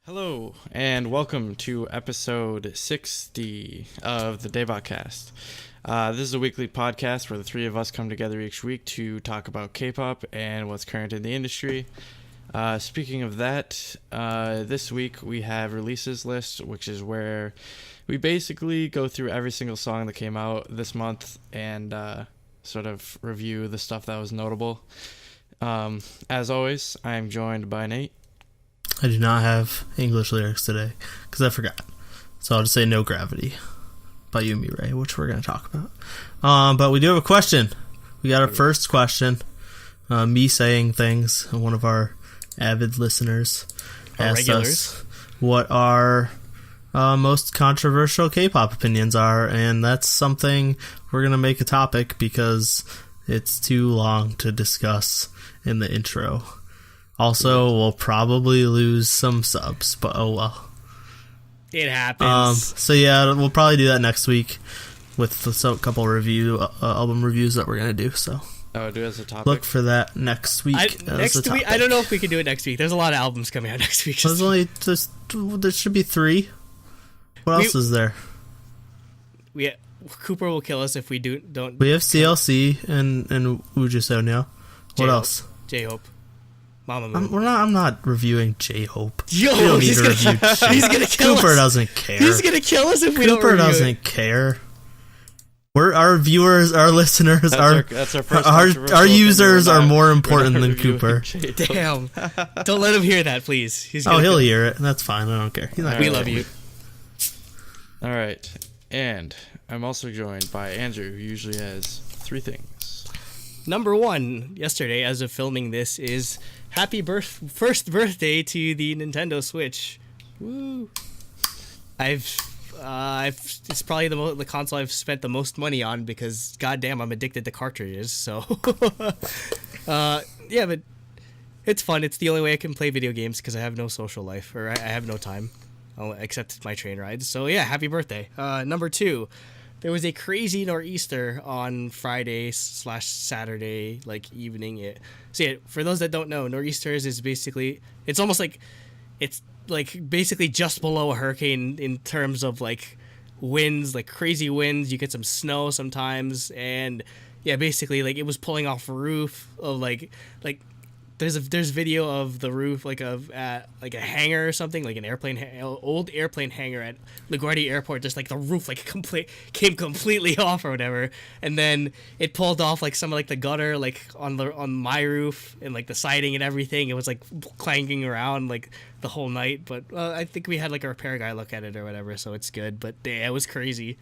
Hello, and welcome to episode 60 of the DaebakCast. This is a weekly podcast where the three of us come together each week to talk about K-pop and what's current in the industry. Speaking of that, this week we have releases list, which is where we basically go through every single song that came out this month and sort of review the stuff that was notable. As always, I am joined by Nate. I do not have English lyrics today because I forgot. So I'll just say No Gravity by You and Me Ray, which we're going to talk about. But we do have a question. We got our first question. Me saying things. One of our avid listeners asked us what our most controversial K-pop opinions are. And that's something we're going to make a topic because it's too long to discuss in the intro. Also, we'll probably lose some subs, but oh well. It happens. So yeah, we'll probably do that next week with a couple album reviews that we're gonna do. So do it as a topic. Look for that next week. Next week, I don't know if we can do it next week. There's a lot of albums coming out next week. There should be 3. What else is there? Cooper will kill us if we don't. We have CLC and Uju Sonyo. What else? J-Hope. Mama Moon. I'm not reviewing J-Hope. Yo, we don't need to review J-Hope. He's gonna kill Cooper us. doesn't care. He's gonna kill us if we don't Cooper review doesn't care. Our viewers, our listeners, that's our first our users are more important than Cooper. Damn. Don't let him hear that, please. He'll hear it. That's fine. I don't care. We love you. All right. And I'm also joined by Andrew, who usually has 3 things. Number 1, yesterday, as of filming this, is first birthday to the Nintendo Switch. Woo! It's probably the console I've spent the most money on because, goddamn, I'm addicted to cartridges. So, yeah, but it's fun. It's the only way I can play video games because I have no social life or I have no time, except my train rides. So yeah, happy birthday. Number 2. There was a crazy nor'easter on Friday/Saturday, evening. For those that don't know, nor'easters is basically, it's almost like, it's basically just below a hurricane in terms of winds, crazy winds. You get some snow sometimes, and yeah, basically it was pulling off a roof of there's video of the roof of a hangar or something, an old airplane hangar at LaGuardia Airport, just the roof came completely off or whatever, and then it pulled off some of the gutter on my roof and the siding and everything. It was clanging around the whole night, but I think we had a repair guy look at it or whatever, so it's good. But yeah, it was crazy.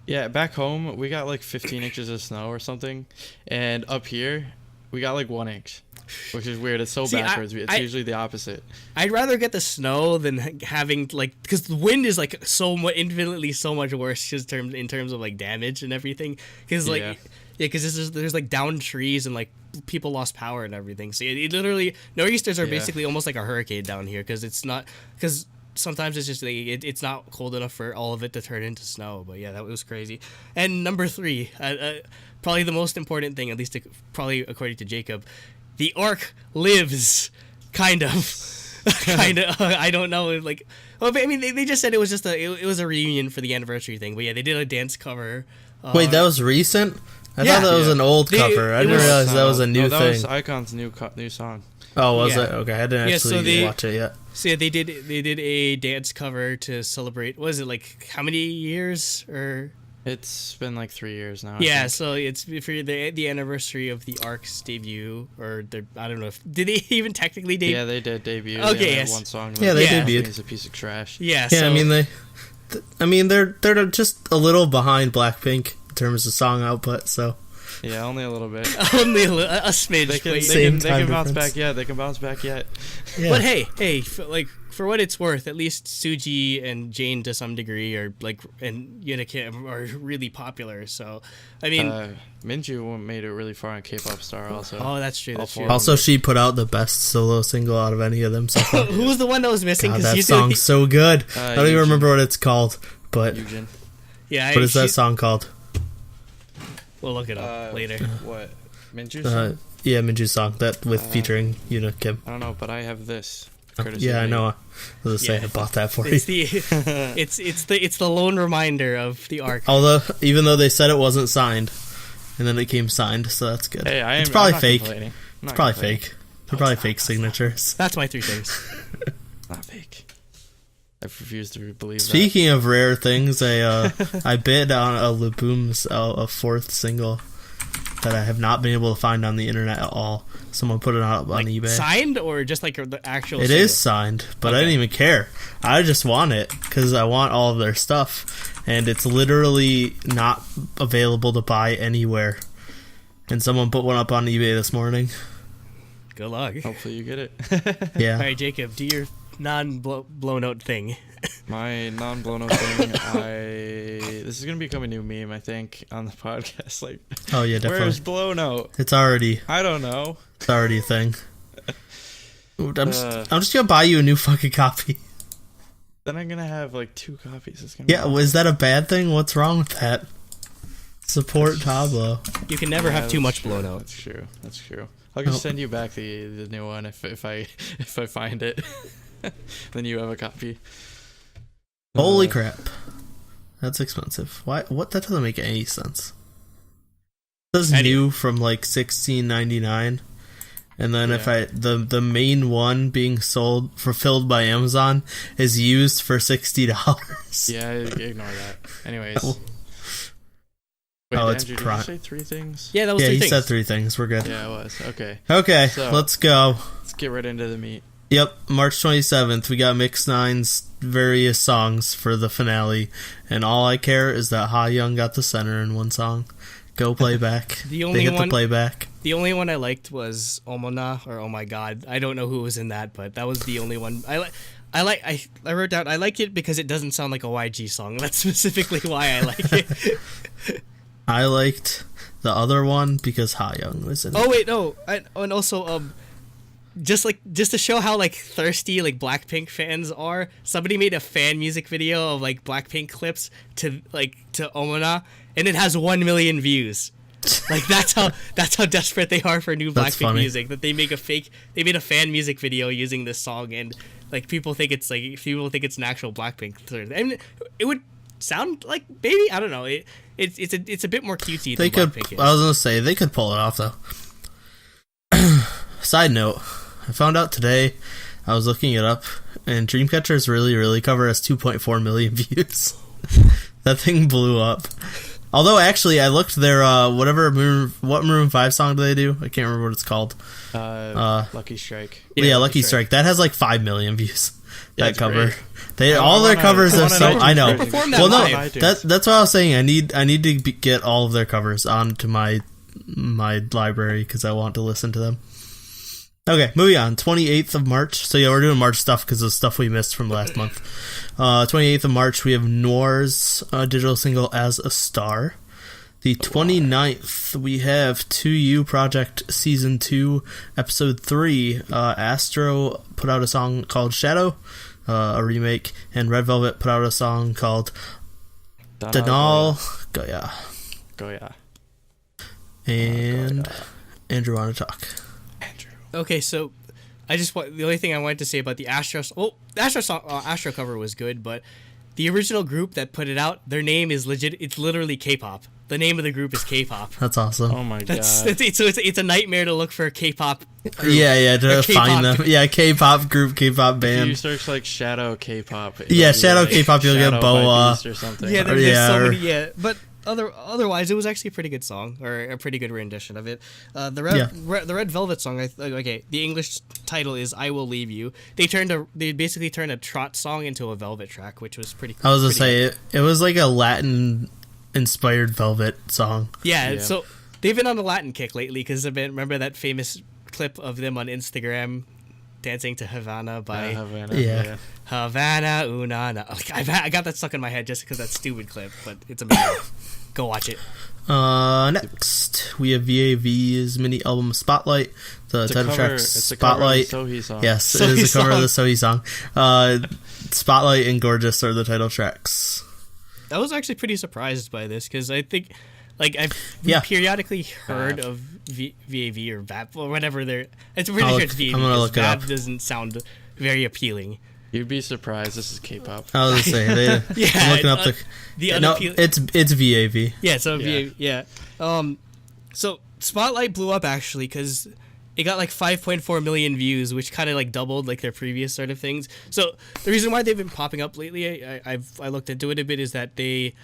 Yeah, back home we got 15 inches of snow or something, and up here we got 1 inch. Which is weird. It's so backwards. It's usually the opposite. I'd rather get the snow than having because the wind is infinitely so much worse just in terms of damage and everything. Because because there's downed trees and people lost power and everything. So it literally nor'easters are basically almost like a hurricane down here because sometimes it's just it's not cold enough for all of it to turn into snow. But yeah, that was crazy. And number 3, probably the most important thing, at least probably according to Jacob. The Ark lives, kind of. I don't know. They just said it was just it was a reunion for the anniversary thing. But yeah, they did a dance cover. Wait, that was recent? I thought that was an old cover. I didn't realize that was a new thing. That was iKON's new song. Oh, was it? Okay, I didn't actually watch it yet. So yeah, they did a dance cover to celebrate. What is it how many years or? It's been 3 years now. Yeah, so it's for the anniversary of the Ark's debut, or I don't know did they even technically debut? Yeah, they did debut. Okay, yes. One song. Yeah, they debuted. It's a piece of trash. Yeah, yeah. So, they're just a little behind Blackpink in terms of song output. So. Yeah, only a little bit. Only a smidge. They can bounce back. Yeah, they can bounce back yet. Yeah. But hey, for what it's worth, at least Suji and Jane to some degree and Yuna Kim are really popular. So, Minju made it really far on K-pop Star also. Oh, that's true. Also, she put out the best solo single out of any of them so far. Who was the one that was missing? God, that song's so good. I don't even remember what it's called, but Eugen. Yeah. What is that song called? We'll look it up later. What? Minju's song? Yeah, Minju's song featuring Yuna Kim. I don't know, but I have this. Yeah, I know. I was saying I bought that for it's you. It's the lone reminder of the arc. Although, even though they said it wasn't signed, and then it came signed, so that's good. Hey, it's probably fake. It's probably fake. They're probably fake signatures. That's my 3 things. Not fake. I refuse to believe Speaking of rare things, I bid on a Laboom's a 4th single that I have not been able to find on the internet at all. Someone put it up on eBay. Signed or just like the actual? It single? is signed, but I didn't even care. I just want it because I want all of their stuff, and it's literally not available to buy anywhere. And someone put one up on eBay this morning. Good luck. Hopefully you get it. Yeah. All right, Jacob, do your non-blown out thing. My non-blown out thing. This is gonna become a new meme, I think, on the podcast. Like, oh yeah, definitely. Where's blown out? It's already. I don't know. It's already a thing. I'm just gonna buy you a new fucking copy. Then I'm gonna have like 2 copies. It's gonna is that a bad thing? What's wrong with that? Support Tablo. You can never have too much blown out. That's true. That's true. I'll just send you back the new one if I find it. Then you have a copy. Holy crap. That's expensive. Why? What? That doesn't make any sense. It says new from like $16.99, and then if the main one being fulfilled by Amazon is used for $60. Yeah, ignore that. Anyways. Wait, it's Andrew, did you say 3 things? Yeah, that was 3 things. Yeah, he said 3 things. We're good. Yeah, it was. Okay. Okay, So, let's go. Let's get right into the meat. Yep, March 27th, we got Mix 9's various songs for the finale, and all I care is that Ha Young got the center in one song. Go playback. They hit the playback. The only one I liked was Omona, or Oh My God. I don't know who was in that, but that was the only one. I wrote down, I like it because it doesn't sound like a YG song. That's specifically why I like it. I liked the other one because Ha Young was in it. Oh, wait, no. And also, just to show how like thirsty like Blackpink fans are, somebody made a fan music video of like Blackpink clips to Omona, and it has 1 million views. Like that's how desperate they are for new Blackpink music, that they made a fan music video using this song, and like people think it's an actual Blackpink. I mean, it would sound like maybe, I don't know, it's a bit more cutesy than Blackpink is. I was gonna say they could pull it off though. Side note, I found out today, I was looking it up, and Dreamcatcher's Really cover has 2.4 million views. That thing blew up. Although, actually, I looked their, what Maroon 5 song do they do? I can't remember what it's called. Lucky Strike. Yeah, Lucky Strike. That has like 5 million views. That cover. All their covers are so... I know. Well, no, that's what I was saying. I need to get all of their covers onto my library because I want to listen to them. Okay, moving on. 28th of March. So yeah, we're doing March stuff because of stuff we missed from last month. 28th of March, we have Noir's digital single As a Star. The 29th, we have 2U Project Season 2, Episode 3. Astro put out a song called Shadow, a remake, and Red Velvet put out a song called Danal Goya. Goya. And Andrew want to talk. Okay, so the only thing I wanted to say about the Astro cover was good, but the original group that put it out, their name is legit. It's literally K-pop. The name of the group is K-pop. That's awesome. Oh my god! So it's a nightmare to look for a K-pop group. Yeah, to find them. Yeah, K-pop group, K-pop band. If you search like Shadow K-pop. Yeah, Shadow K-pop, you'll get Boa or something. Yeah, there's so many. Yeah, but otherwise, it was actually a pretty good song, or a pretty good rendition of it. The Red Velvet song. The English title is "I Will Leave You." They basically turned a trot song into a Velvet track, which was pretty. I was gonna say it was like a Latin inspired Velvet song. Yeah, so they've been on a Latin kick lately because remember that famous clip of them on Instagram dancing to Havana by Havana Una. Like, I got that stuck in my head just because that stupid clip, but it's amazing. Go watch it. Next we have VAV's mini album Spotlight. The title track Spotlight. Yes, it is a cover of the Sohee song. Spotlight and Gorgeous are the title tracks. I was actually pretty surprised by this because I think, like, I've periodically heard of VAV or VAP or whatever they're. It's pretty sure it's VAV. I'm gonna look it up. VAV doesn't sound very appealing. You'd be surprised. This is K-pop. I was gonna say, I'm looking up it's VAV. Yeah, so VAV. Yeah. So Spotlight blew up actually because it got like 5.4 million views, which kind of like doubled like their previous sort of things. So the reason why they've been popping up lately, I looked into it a bit, is that they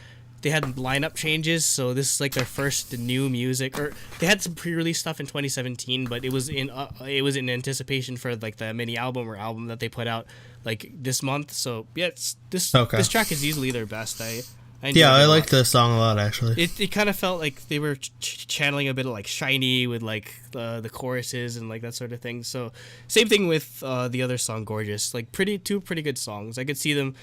had lineup changes. So this is like their first new music, or they had some pre-release stuff in 2017, but it was in anticipation for like the mini album or album that they put out like this month. So yeah, this track is easily their best. I like the song a lot actually. It kind of felt like they were channeling a bit of like Shiny with like the choruses and like that sort of thing. So same thing with the other song Gorgeous. Like two pretty good songs. I could see them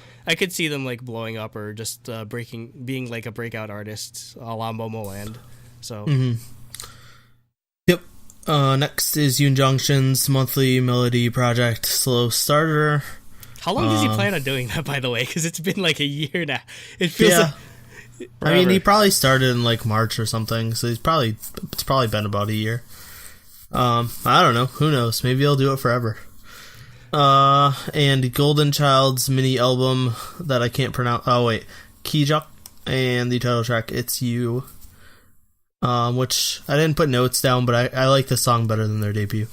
like blowing up or just being like a breakout artist a la Momoland. So Yep. Next is Yoon Jungshin's monthly melody project Slow Starter. How long does he plan on doing that, by the way? Because it's been like a year now. It feels like... I mean, he probably started in like March or something, so it's probably been about a year. I don't know. Who knows? Maybe he'll do it forever. And Golden Child's mini album that I can't pronounce. Oh, wait. Kijok. And the title track, It's You. Which I didn't put notes down, but I like the song better than their debut.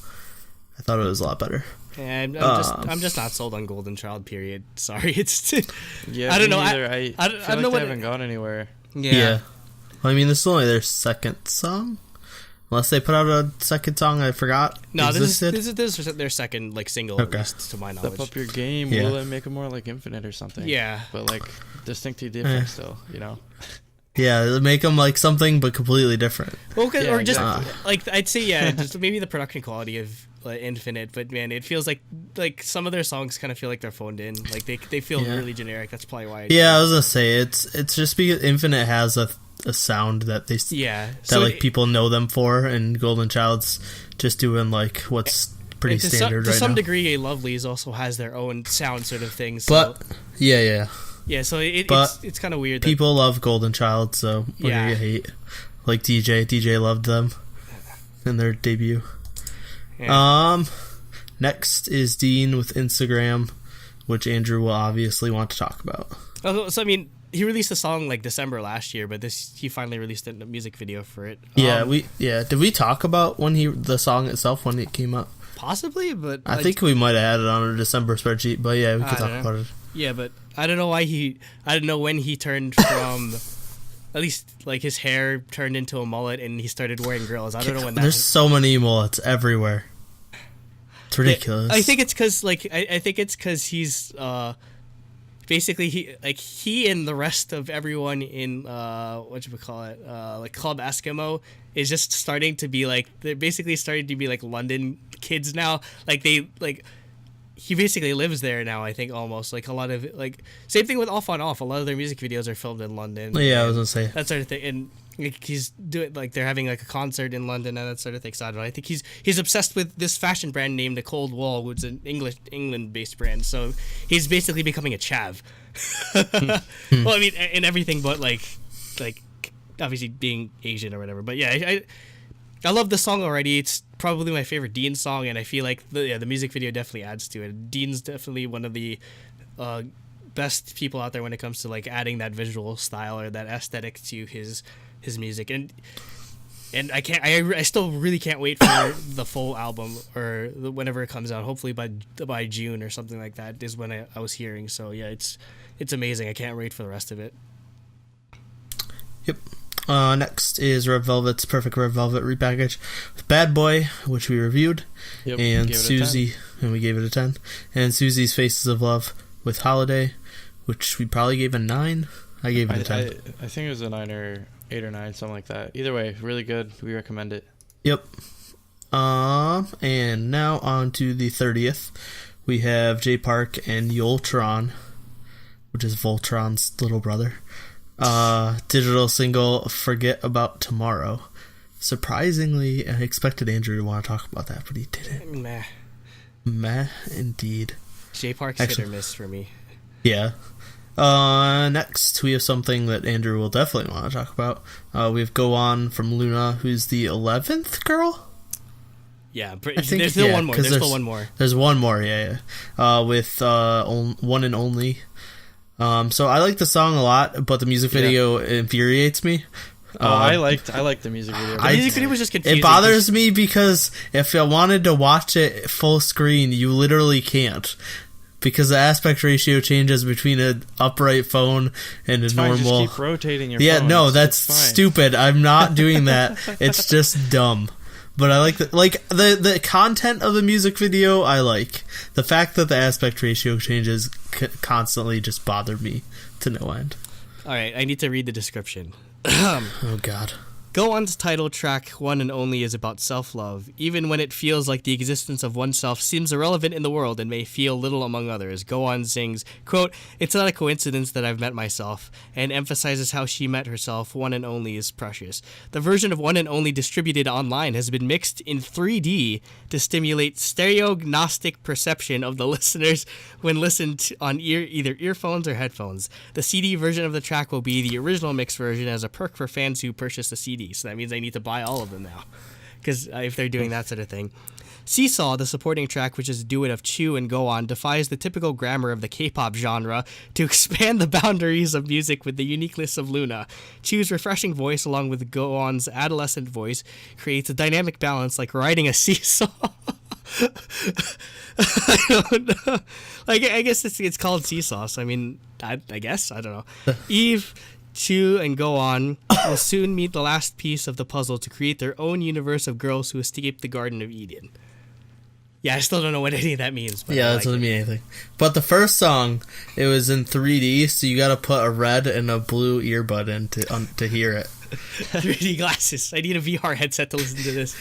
I thought it was a lot better. And I'm just not sold on Golden Child. Period. Sorry, it's. Yeah, I don't know. I don't know what they haven't gone anywhere. Yeah. Well, I mean, this is only their second song, unless they put out a second song. I forgot. No, this is their second like single. Okay. At least, to my knowledge. Step up your game. Yeah. Will it make it more like Infinite or something? Yeah. But like distinctly different still, you know. Yeah, make them like something but completely different. Well, or just like I'd say, just maybe the production quality of Infinite, but man, it feels like some of their songs kind of feel like they're phoned in. Like they feel really generic. That's probably why. I was gonna say it's just because Infinite has a sound that like people know them for, and Golden Child's just doing like what's pretty standard right now. To some degree, A Lovely's also has their own sound sort of thing. So. But yeah. Yeah, so it's kind of weird. People love Golden Child, so what do you hate? Like DJ loved them in their debut. Yeah. Next is Dean with Instagram, which Andrew will obviously want to talk about. So I mean, he released a song like December last year, but he finally released a music video for it. Did we talk about the song itself when it came up? Possibly, but I think we might have had it on a December spreadsheet. But yeah, we could talk about it. Yeah, but I don't know I don't know when he turned from. At least, like, his hair turned into a mullet and he started wearing grills. I don't know when that... There's so many mullets everywhere. It's ridiculous. I think it's because, like, he's, basically, he and the rest of everyone in, like, Club Eskimo is just starting to be, like, they're basically starting to be, like, London kids now. Like, he basically lives there now, I think, almost. Like, a lot of, like, same thing with Off on Off. A lot of their music videos are filmed in London. Yeah, I was going to say. That sort of thing. And like, he's doing, like, they're having, like, a concert in London and that sort of thing. So I don't know. I think he's obsessed with this fashion brand named The Cold Wall, which is an England-based brand. So he's basically becoming a chav. Well, I mean, in everything but, like, obviously being Asian or whatever. But yeah, I love the song already. It's probably my favorite Dean song, and I feel like the music video definitely adds to it. Dean's definitely one of the best people out there when it comes to like adding that visual style or that aesthetic to his music. And I still really can't wait for the full album or whenever it comes out. Hopefully by June or something like that is when I was hearing. So yeah, it's amazing. I can't wait for the rest of it. Yep. Next is Red Velvet's Perfect Red Velvet repackage with Bad Boy, which we reviewed, and Susie, and we gave it a 10, and Susie's Faces of Love with Holiday, which we probably gave a 9. I gave it a 10. I think it was a 9 or 8 or 9, something like that. Either way, really good. We recommend it. Yep. And now on to the 30th. We have J Park and Yoltron, which is Voltron's little brother. Digital single Forget About Tomorrow. Surprisingly, I expected Andrew to want to talk about that, but he didn't. Meh indeed. J Park's hit or miss for me. Yeah. Next we have something that Andrew will definitely want to talk about. We have Go On from Loona, who's the 11th girl? Yeah, I think, there's still one more. There's still one more. There's one more, with One and Only. So I like the song a lot, but the music video infuriates me. I like the music video. The music video was just confusing. It bothers me because if I wanted to watch it full screen, you literally can't. Because the aspect ratio changes between an upright phone and a normal. Just keep rotating your phone. Yeah, no, that's stupid. I'm not doing that. It's just dumb. But I like the content of the music video. I like the fact that the aspect ratio changes constantly. Just bothered me to no end. All right, I need to read the description. Oh God. Go On's title track, One and Only, is about self-love, even when it feels like the existence of oneself seems irrelevant in the world and may feel little among others. Go On sings, quote, "It's not a coincidence that I've met myself," and emphasizes how she met herself. One and Only is precious. The version of One and Only distributed online has been mixed in 3D to stimulate stereognostic perception of the listeners when listened on either earphones or headphones. The CD version of the track will be the original mix version as a perk for fans who purchase the CD. So that means I need to buy all of them now, because if they're doing that sort of thing. Seesaw, the supporting track, which is a duet of Chu and Go On, defies the typical grammar of the K-pop genre to expand the boundaries of music with the uniqueness of Loona. Chu's refreshing voice, along with Go On's adolescent voice, creates a dynamic balance like riding a seesaw. I don't know. Like, I guess it's called Seesaw, so I mean, I guess, I don't know. Eve, Chu, and Go On will soon meet the last piece of the puzzle to create their own universe of girls who escaped the Garden of Eden. Yeah, I still don't know what any of that means. But yeah, that doesn't mean anything. But the first song, it was in 3D, so you gotta put a red and a blue earbud in to hear it. 3D glasses. I need a VR headset to listen to this.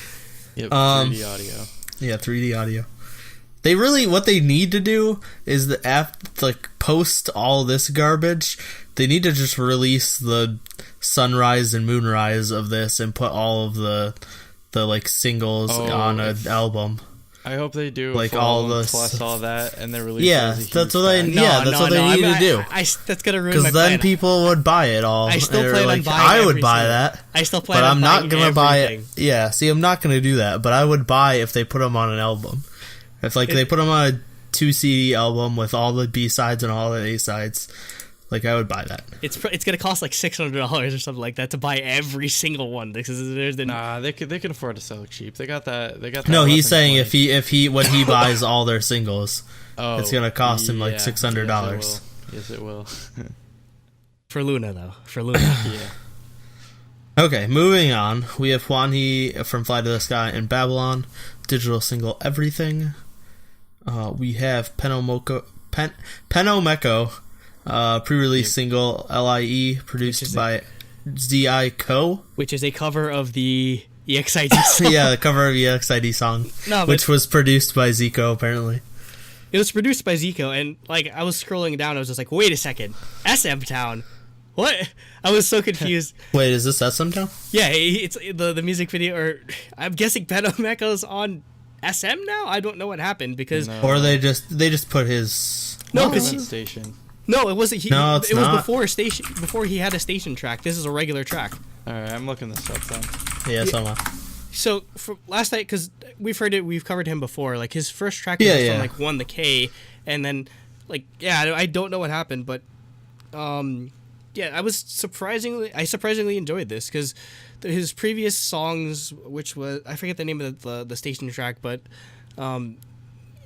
Yep, 3D audio. Yeah, 3D audio. They really, what they need to do is the app, like, post all this garbage. They need to just release the sunrise and moonrise of this and put all of the like singles on an album. I hope they do like all the plus all that, and then release. Yeah, that's what they. That's what they need to do. That's gonna ruin my because then people would buy it all. I still plan on buying. I would buy that. I still plan, but on I'm not gonna buy it. everything. Yeah, see, I'm not gonna do that. But I would buy if they put them on an album. If they put them on a 2 CD album with all the B sides and all the A sides. Like, I would buy that. It's gonna cost like $600 or something like that to buy every single one. Because there's they can afford to sell it cheap. They got that. No, he's saying if he when he buys all their singles, it's gonna cost him like $600. Yes, it will. For Loona though, for Loona. Yeah. Okay, moving on. We have Hwanhee from Fly to the Sky and Babylon, digital single Everything. We have Penomeko, pre-release single LIE, produced by Z.I.Co. Which is a cover of the EXID song. Yeah, the cover of the EXID song, which was produced by Zico, apparently. It was produced by Zico, and like I was scrolling down, I was just like, wait a second, SM Town? What? I was so confused. Wait, is this SM Town? Yeah, it's the music video, or I'm guessing Penomeko's on SM now? I don't know what happened, because... No. Or they just put his... No, because station. No, it wasn't. It was not. before he had a station track. This is a regular track. All right, I'm looking this up then. Yeah, so am I. So for last night, because we've covered him before. Like his first track was on like One the K, and then like I don't know what happened, but I surprisingly enjoyed this because his previous songs, which was I forget the name of the station track, but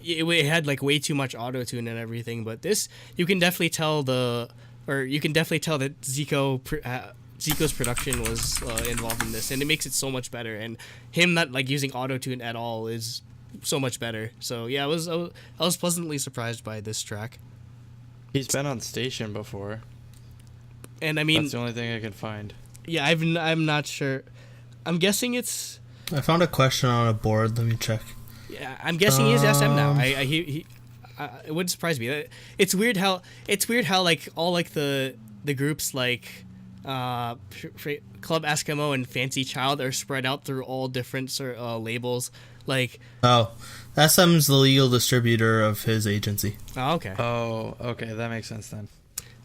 it had like way too much auto-tune and everything, but this you can definitely tell that Zico's production was involved in this, and it makes it so much better, and him not like using auto-tune at all is so much better. So yeah, I was pleasantly surprised by this track. He's been on station before, and I mean that's the only thing I can find. Yeah, I'm not sure. I'm guessing it's. I found a question on a board. Let me check. Yeah, I'm guessing he's SM now. It wouldn't surprise me. It's weird how like all like the groups like Club Eskimo and Fancy Child are spread out through all different labels. Like SM's the legal distributor of his agency. Oh, okay. Oh, okay, that makes sense then.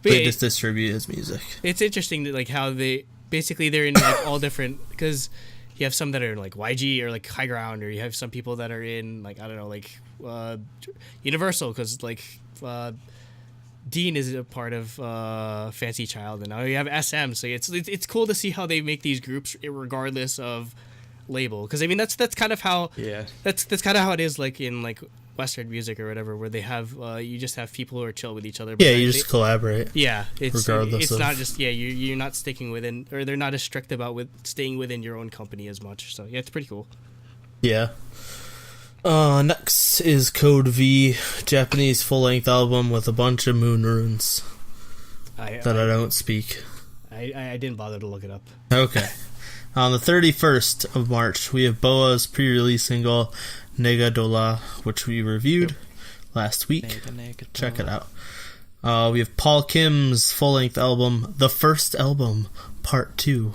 They just distribute his music. It's interesting that like how they're in like all different because you have some that are in like YG or like High Ground, or you have some people that are in like, I don't know, like Universal, because like Dean is a part of Fancy Child, and now you have SM. So it's cool to see how they make these groups regardless of label, because I mean that's kind of how that's kind of how it is like in like Western music or whatever, where they have you just have people who are chill with each other. But you just collaborate. Yeah, regardless it's of... not just you're not sticking within, or they're not as strict about staying within your own company as much. So yeah, it's pretty cool. Yeah. Next is Code V, Japanese full-length album with a bunch of moon runes I don't speak. I didn't bother to look it up. Okay. On the 31st of March, we have Boa's pre-release single, Nega Dola, which we reviewed last week. Check it out. We have Paul Kim's full-length album, The First Album, Part 2,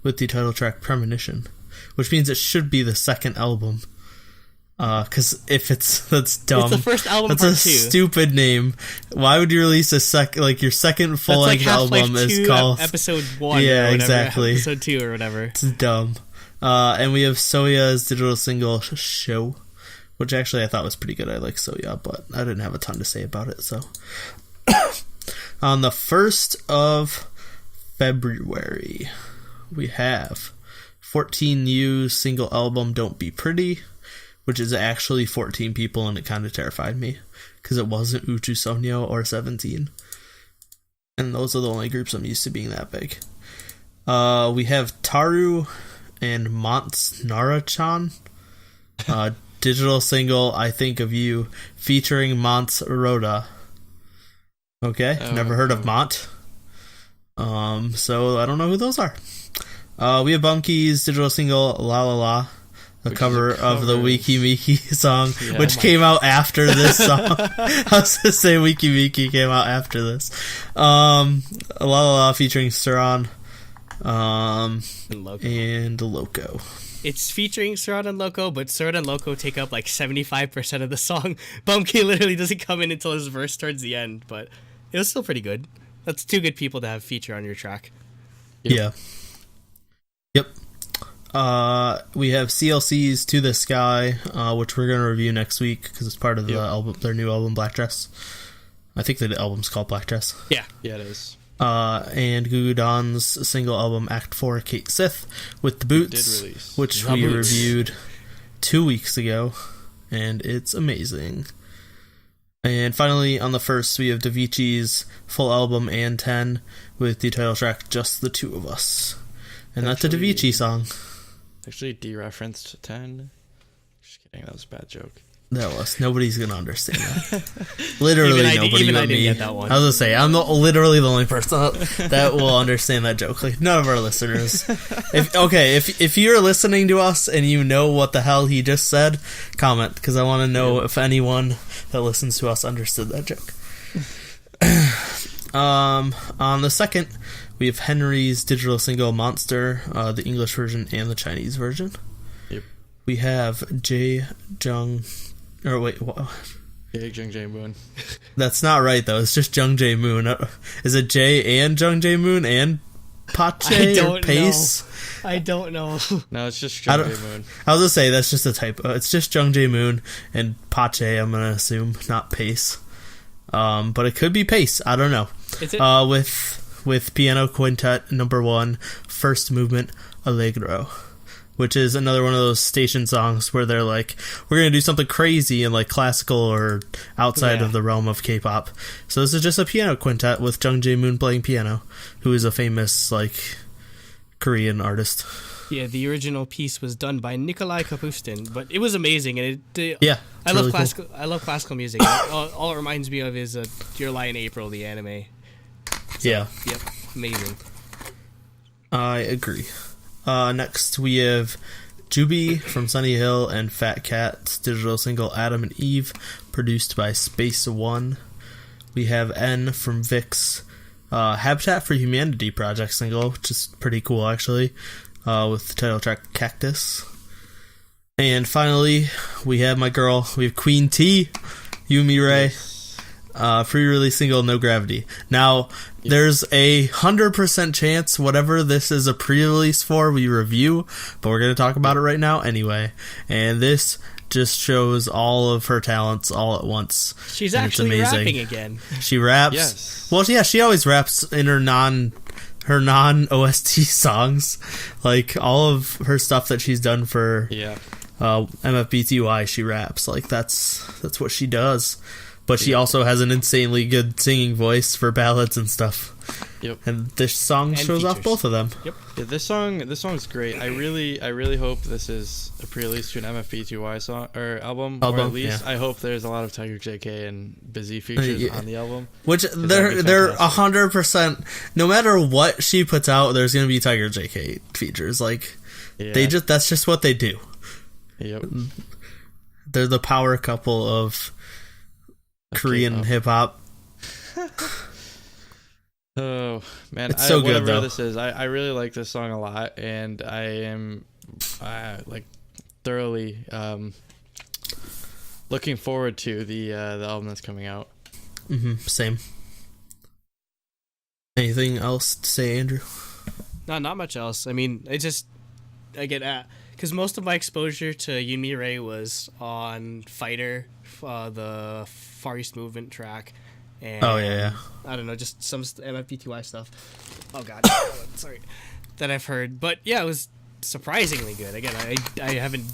with the title track Premonition, which means it should be the second album. Because that's dumb. It's the first album. That's part a 2. Stupid name. Why would you release your second full length album is called episode 1? Yeah, or whatever, exactly. Episode 2 or whatever. It's dumb. And we have Soya's digital single Show, which actually I thought was pretty good. I like Soya, but I didn't have a ton to say about it. So on the 1st of February, we have 14U single album Don't Be Pretty, which is actually 14 people, and it kind of terrified me because it wasn't Uchu Sonyo or 17. And those are the only groups I'm used to being that big. We have Taru and Mons Nara-chan. Digital single I Think of You, featuring Mont Roda. Okay, never heard of Mont. So I don't know who those are. We have Bunky's digital single La La La, a cover of the Wiki Miki song, which came out after this song. I was going to say Wiki Miki came out after this. La La La featuring Suran and Loco. It's featuring Suran and Loco, but Suran and Loco take up like 75% of the song. Bumkey literally doesn't come in until his verse towards the end, but it was still pretty good. That's 2 good people to have feature on your track. Yep. We have CLC's To The Sky, which we're going to review next week because it's part of the album, their new album, Black Dress. I think the album's called Black Dress. Yeah, it is. And Gugu Don's single album, Act 4, Kate Sith, with The Boots, which we reviewed 2 weeks ago, and it's amazing. And finally, on the 1st, we have Davici's full album, And 10, with the title track, Just the Two of Us. And that's a Davici song. Actually, dereferenced 10. Just kidding, that was a bad joke. That was. Nobody's going to understand that. Literally nobody but me. Get that one. I was going to say, I'm literally the only person that will understand that joke. Like, none of our listeners. If you're listening to us and you know what the hell he just said, comment, because I want to know if anyone that listens to us understood that joke. On the 2nd, we have Henry's digital single Monster, the English version and the Chinese version. Yep. We have Jung Moon. That's not right though. It's just Jung Jae Moon. Is it J and Jung Jae Moon and Pache or Pace? I don't know. No, it's just Jung Jae Moon. I was gonna say that's just a typo. It's just Jung Jae Moon and Pache. I'm gonna assume, not Pace. But it could be Pace. I don't know. Is it? With piano quintet number 1, first movement Allegro, which is another one of those station songs where they're like, we're going to do something crazy and like classical or outside of the realm of K-pop. So this is just a piano quintet with Jung Jae Moon playing piano, who is a famous like Korean artist. Yeah, the original piece was done by Nikolai Kapustin, but it was amazing, and I love classical. Cool. I love classical music. all it reminds me of is Your Lie in April, the anime. So, yep, amazing. I agree. Next, we have Jubi from Sunny Hill and Fat Cat's digital single Adam and Eve, produced by Space One. We have N from Vix, Habitat for Humanity project single, which is pretty cool actually, with the title track Cactus. And finally, we have my girl, we have Queen T, Yumi Ray. pre-release single No Gravity. Now, there's a 100% chance whatever this is a pre-release for, we review, but we're going to talk about it right now anyway. And this just shows all of her talents all at once. She's actually rapping again. She raps. Yes. Well, yeah, she always raps in her non-OST songs. Like, all of her stuff that she's done for MFBTY, she raps. Like, that's what she does. But she also has an insanely good singing voice for ballads and stuff. Yep. And this song shows off both of them. Yep. Yeah, this song's great. I really hope this is a pre-release to an MFBTY song or album, or at least I hope there's a lot of Tiger JK and Busy features on the album. Which they're 100%. No matter what she puts out, there's gonna be Tiger JK features. Like that's just what they do. Yep. They're the power couple of Korean hip hop. Oh man, it's so good though. This is, I really like this song a lot, and I am thoroughly looking forward to the album that's coming out. Same. Anything else to say, Andrew? No, not much else. I mean, I get because most of my exposure to Yoonmi Rae was on Fighter, the Far East Movement track. And, I don't know, just some MFBTY stuff. Oh god, sorry, that I've heard. But yeah, it was surprisingly good. Again, I haven't.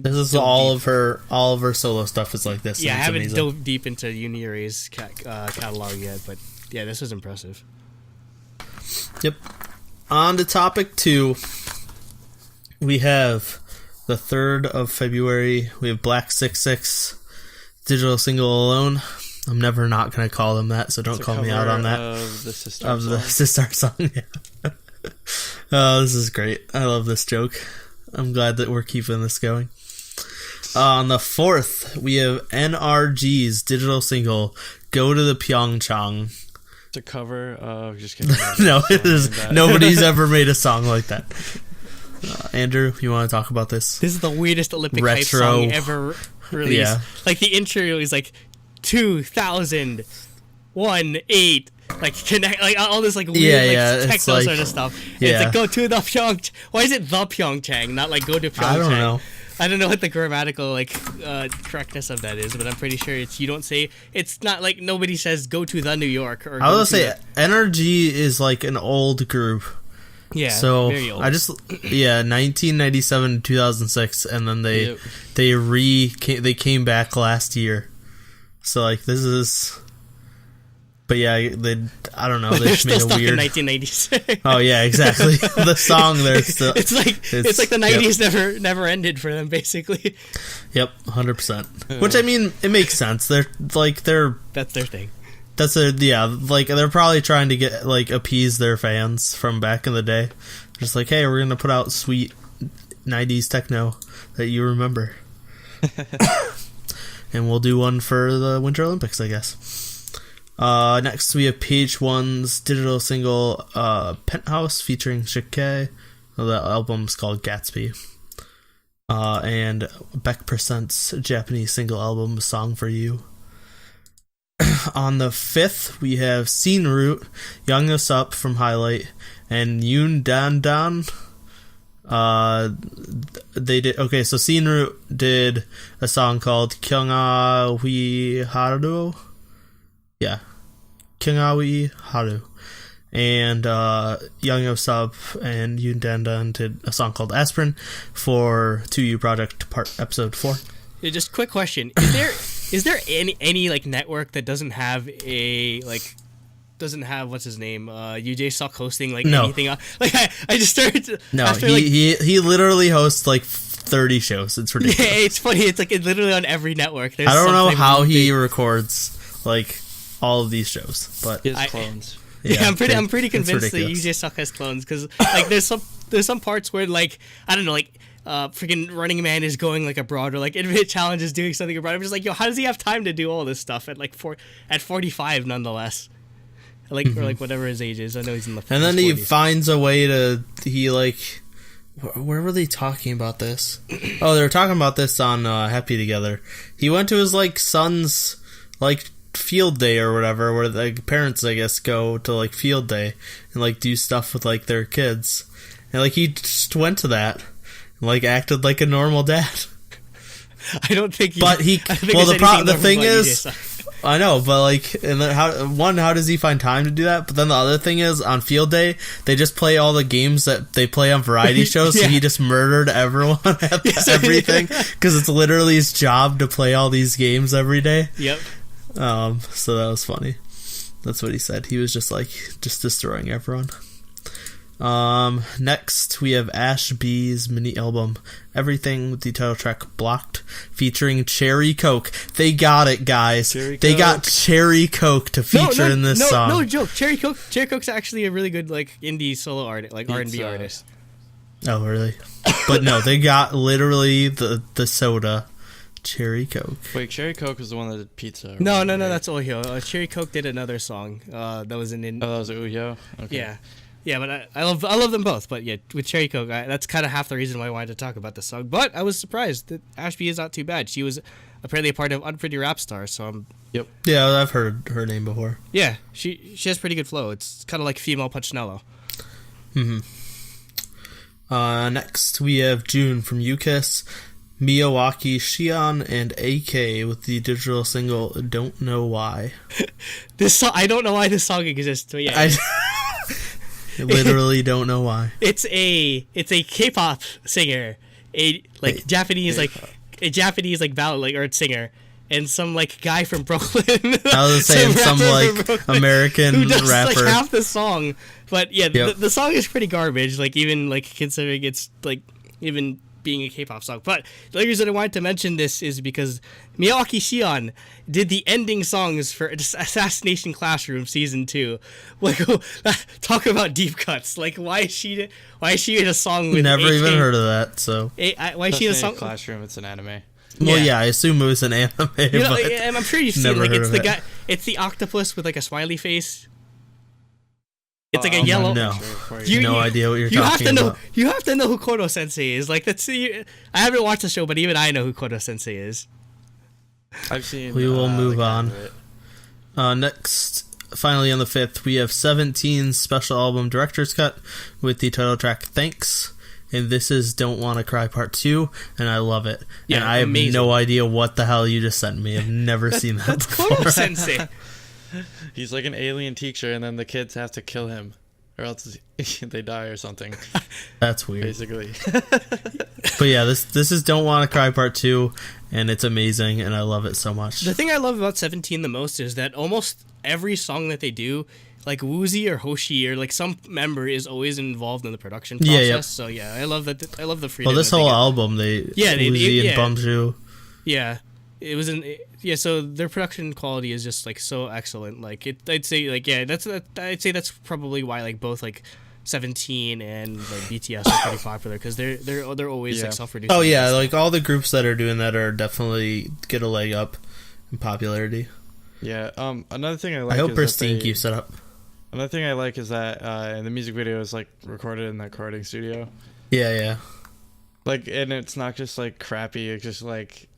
This is all of her solo stuff is like this. Yeah, I haven't dove deep into Yoonmi Rae's catalog yet, but yeah, this was impressive. Yep. On to topic 2, we have the 3rd of February. We have Black 66 digital single Alone. I'm never not going to call them that, so don't call me out on that. Of the Sistar song. Yeah. Oh, this is great. I love this joke. I'm glad that we're keeping this going. On the 4th, we have NRG's digital single, Go to the Pyeongchang. It's a cover. Just kidding. No, it is. Nobody's ever made a song like that. Andrew, you want to talk about this? This is the weirdest Olympic hype song ever released. Yeah. Like, the intro is like, 2001 8 like connect, like all this like weird techno sort of stuff. It's like go to the Pyeongchang. Why is it the Pyeongchang, not like go to Pyeongchang? I don't know what the grammatical correctness of that is, but I'm pretty sure you don't say, it's not like nobody says go to the New York or. I was gonna say NRG is like an old group. Yeah, so very old. 1997 2006, and then they came back last year. So, like, this is... But, yeah, I don't know. They just made a weird... in 1996. Oh, yeah, exactly. The song, they're still... It's like the 90s never ended for them, basically. Yep, 100%. Which, I mean, it makes sense. They're... That's their thing. That's their... Yeah, like, they're probably trying to get, like, appease their fans from back in the day. Just like, hey, we're going to put out sweet 90s techno that you remember. And we'll do one for the Winter Olympics, I guess. Next, we have Page One's digital single, Penthouse, featuring Shik. The album's called Gatsby. And Beck Percent's Japanese single album, Song for You. On the 5th, we have Scene Root, Young Us Up from Highlight, and Yoon Dan Dan. They did so Scene Root did a song called Kyunga Wi Haru. Yeah. Kyunga Wi Haru. And Young Us Up and Yoon Dan Dan did a song called Aspirin for 2U Project episode 4. Yeah, just quick question. Is there any like network that doesn't have what's his name, UJ Suck hosting anything else? Like I just started he literally hosts like 30 shows. It's ridiculous. Yeah, it's funny. It's like literally on every network. I don't know how he records like all of these shows, but his clones. Yeah, I'm pretty convinced that UJ Suck has clones, because like there's some parts where like I don't know, like freaking Running Man is going like abroad, or like Infinite Challenge is doing something abroad. I'm just like, yo, how does he have time to do all this stuff at 45 nonetheless? Like or like whatever his age is. I know he's in the 40s. And then he finds a way to where were they talking about this? Oh, they were talking about this on Happy Together. He went to his like son's like field day or whatever, where like parents, I guess, go to like field day and like do stuff with like their kids, and like he just went to that and like acted like a normal dad. I don't think. But the thing is, I know, but like, and then how does he find time to do that? But then the other thing is, on field day, they just play all the games that they play on variety shows. So he just murdered everyone at everything because it's literally his job to play all these games every day. Yep. So that was funny. That's what he said. He was just destroying everyone. Next we have Ash B's mini album Everything with the title track Blocked, featuring Cherry Coke. They got it, guys. They got Cherry Coke to feature in this song. No joke. Cherry Coke's actually a really good like indie solo artist, like R&B artist. Oh really? But no, they got literally the soda. Cherry Coke. Wait, Cherry Coke was the one that did pizza. No, that's Ohio. Cherry Coke did another song. That was that was Ohio. Okay. Yeah. Yeah, but I love them both. But yeah, with Cherry Coke, that's kind of half the reason why I wanted to talk about this song. But I was surprised that Ashby is not too bad. She was apparently a part of Unpretty Rap Star, so I'm... Yep. Yeah, I've heard her name before. Yeah, she has pretty good flow. It's kind of like female Punchinello. Next, we have June from U-Kiss, Miyawaki, Shion, and AK with the digital single Don't Know Why. This song, I don't know why this song exists, but yeah. I literally don't know why. It's a K-pop singer, Japanese ballad or singer, and some like guy from Brooklyn. I was saying some like American who does, rapper. Like half the song, but yeah, the song is pretty garbage. Like even like considering it's like even being a K-pop song. But the reason I wanted to mention this is because Miyawaki Shion did the ending songs for Assassination Classroom Season 2. Like, talk about deep cuts. Like, why is she in a song with Never even heard of that, so... Why is she in a song... Classroom, it's an anime. Well, yeah, I assume it was an anime, but I'm sure you've seen, like, it's the guy... It's the octopus with, like, a smiley face. It's like a yellow... No. No idea what you're talking about. You have to know who Kodo Sensei is. Like, I haven't watched the show, but even I know who Kodo Sensei is. I've seen... We will move on. Next, finally on the 5th, we have 17's special album Director's Cut with the title track Thanks. And this is Don't Wanna Cry Part 2, and I love it. Yeah, and I have no idea what the hell you just sent me. I've never seen that before. Kodo Sensei. He's like an alien teacher, and then the kids have to kill him, or else they die or something. That's weird. Basically. But yeah, this is Don't Wanna Cry Part 2, and it's amazing, and I love it so much. The thing I love about 17 the most is that almost every song that they do, like Woozy or Hoshi or like some member is always involved in the production process. Yeah, so yeah, I love that. I love the freedom. Well, this whole album, Woozy and Bumshu. Yeah. It was so their production quality is just like so excellent. Like I'd say that's probably why like both like 17 and like BTS are pretty popular because they're always like self-producing. Oh yeah, like all the groups that are doing that are definitely get a leg up in popularity. Yeah. Another thing I like. I hope Pristine keeps it up. Another thing I like is that the music video is like recorded in that recording studio. Yeah. Like, and it's not just like crappy. It's just like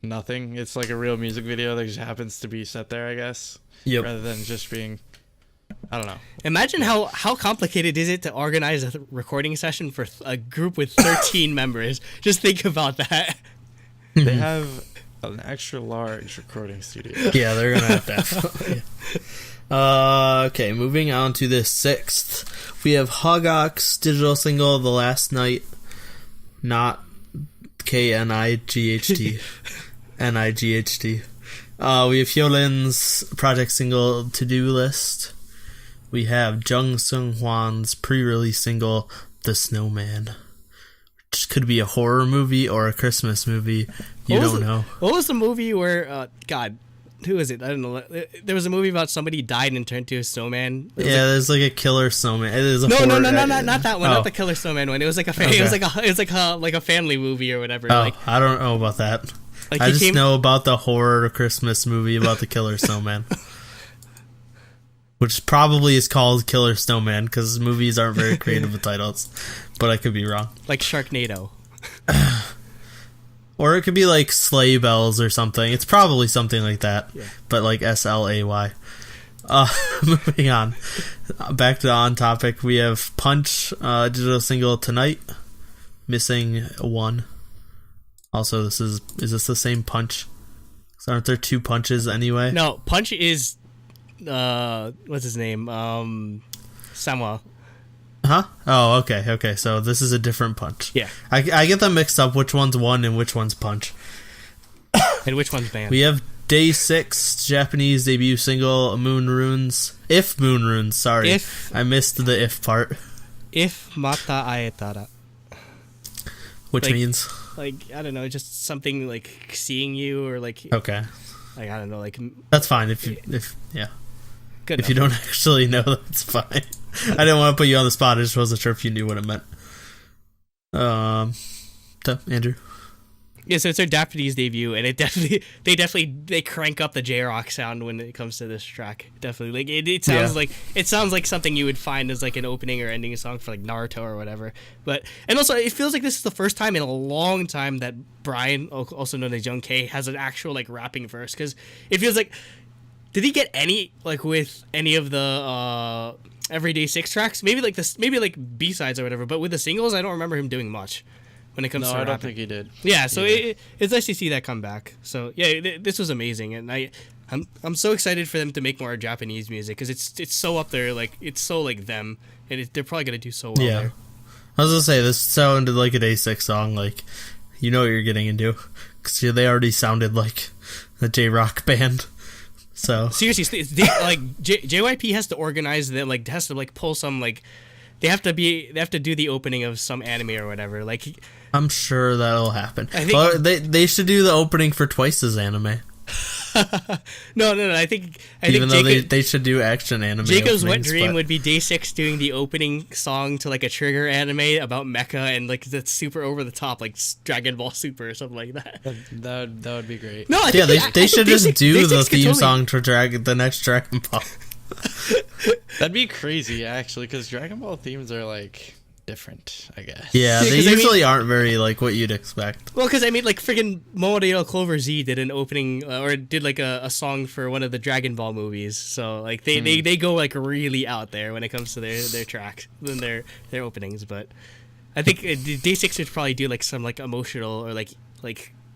nothing. It's like a real music video that just happens to be set there, I guess. Yep. Rather than just being, I don't know. Imagine how complicated is it to organize a recording session for a group with 13 members. Just think about that. They have an extra large recording studio. Yeah, they're gonna have that. Okay, moving on to the 6th. We have Hogok's digital single The Last Night, not KNIGHT. NIGHT. We have Hyolin's project single To-Do List. We have Jung Sung Hwan's pre-release single The Snowman, which could be a horror movie or a Christmas movie. You don't know. What was the movie where who is it? I don't know. There was a movie about somebody died and turned to a snowman. There's like a killer snowman. It is a no, not that one. Not the killer snowman one. It was like a family movie or whatever. Oh, I don't know about that. Like I just know about the horror Christmas movie about the killer snowman, which probably is called Killer Snowman because movies aren't very creative with titles. But I could be wrong. Like Sharknado. Or it could be like sleigh bells or something. It's probably something like that. Yeah. But like SLAY. Moving on. Back to On Topic. We have Punch, digital single Tonight. Missing one. Also, is this the same Punch? Aren't there two Punches anyway? No, Punch is what's his name? Samuel. Huh? Oh, okay. So this is a different Punch. Yeah. I get them mixed up. Which one's one and which one's Punch? And which one's band? We have Day 6 Japanese debut single Moon Runes. If Moon Runes. Sorry, I missed the if part. If mata aetara. Which means? Like, I don't know, just something like seeing you or like. Okay. Like, I don't know, like. That's fine if yeah. Good if enough. You don't actually know, that's fine. I didn't want to put you on the spot. I just wasn't sure if you knew what it meant. So, Andrew. Yeah, so it's their Japanese debut, and they crank up the J-Rock sound when it comes to this track. Definitely, like it sounds like something you would find as like an opening or ending song for like Naruto or whatever. And also it feels like this is the first time in a long time that Brian, also known as Young K, has an actual like rapping verse, because it feels like, did he get any like with any of the Everyday 6 tracks? Maybe like B-sides or whatever, but with the singles, I don't remember him doing much. When it comes to rapping. I don't think he did. Yeah, so it's nice to see that come back. So yeah, this was amazing, and I'm so excited for them to make more Japanese music, because it's so up there, like it's so like them, and they're probably gonna do so well there. I was gonna say, this sounded like a Day 6 song, like you know what you're getting into, because they already sounded like a J-Rock band. So seriously, like JYP has to organize them, like has to like pull some like. They have to do the opening of some anime or whatever. Like, I'm sure that'll happen. They should do the opening for Twice's anime. No. I think they should do action anime. Jacob's wet dream would be Day 6 doing the opening song to like a Trigger anime about mecha and like that's super over the top, like Dragon Ball Super or something like that. That would be great. No, they should just do the theme song to the next Dragon Ball. That'd be crazy, actually, because Dragon Ball themes are like different, I guess. Yeah, they usually aren't very like what you'd expect. Well, because I mean, like freaking Momodora Clover Z did an opening or did like a song for one of the Dragon Ball movies. So like they go like really out there when it comes to their tracks and their openings. But I think Day 6 would probably do like some like emotional or like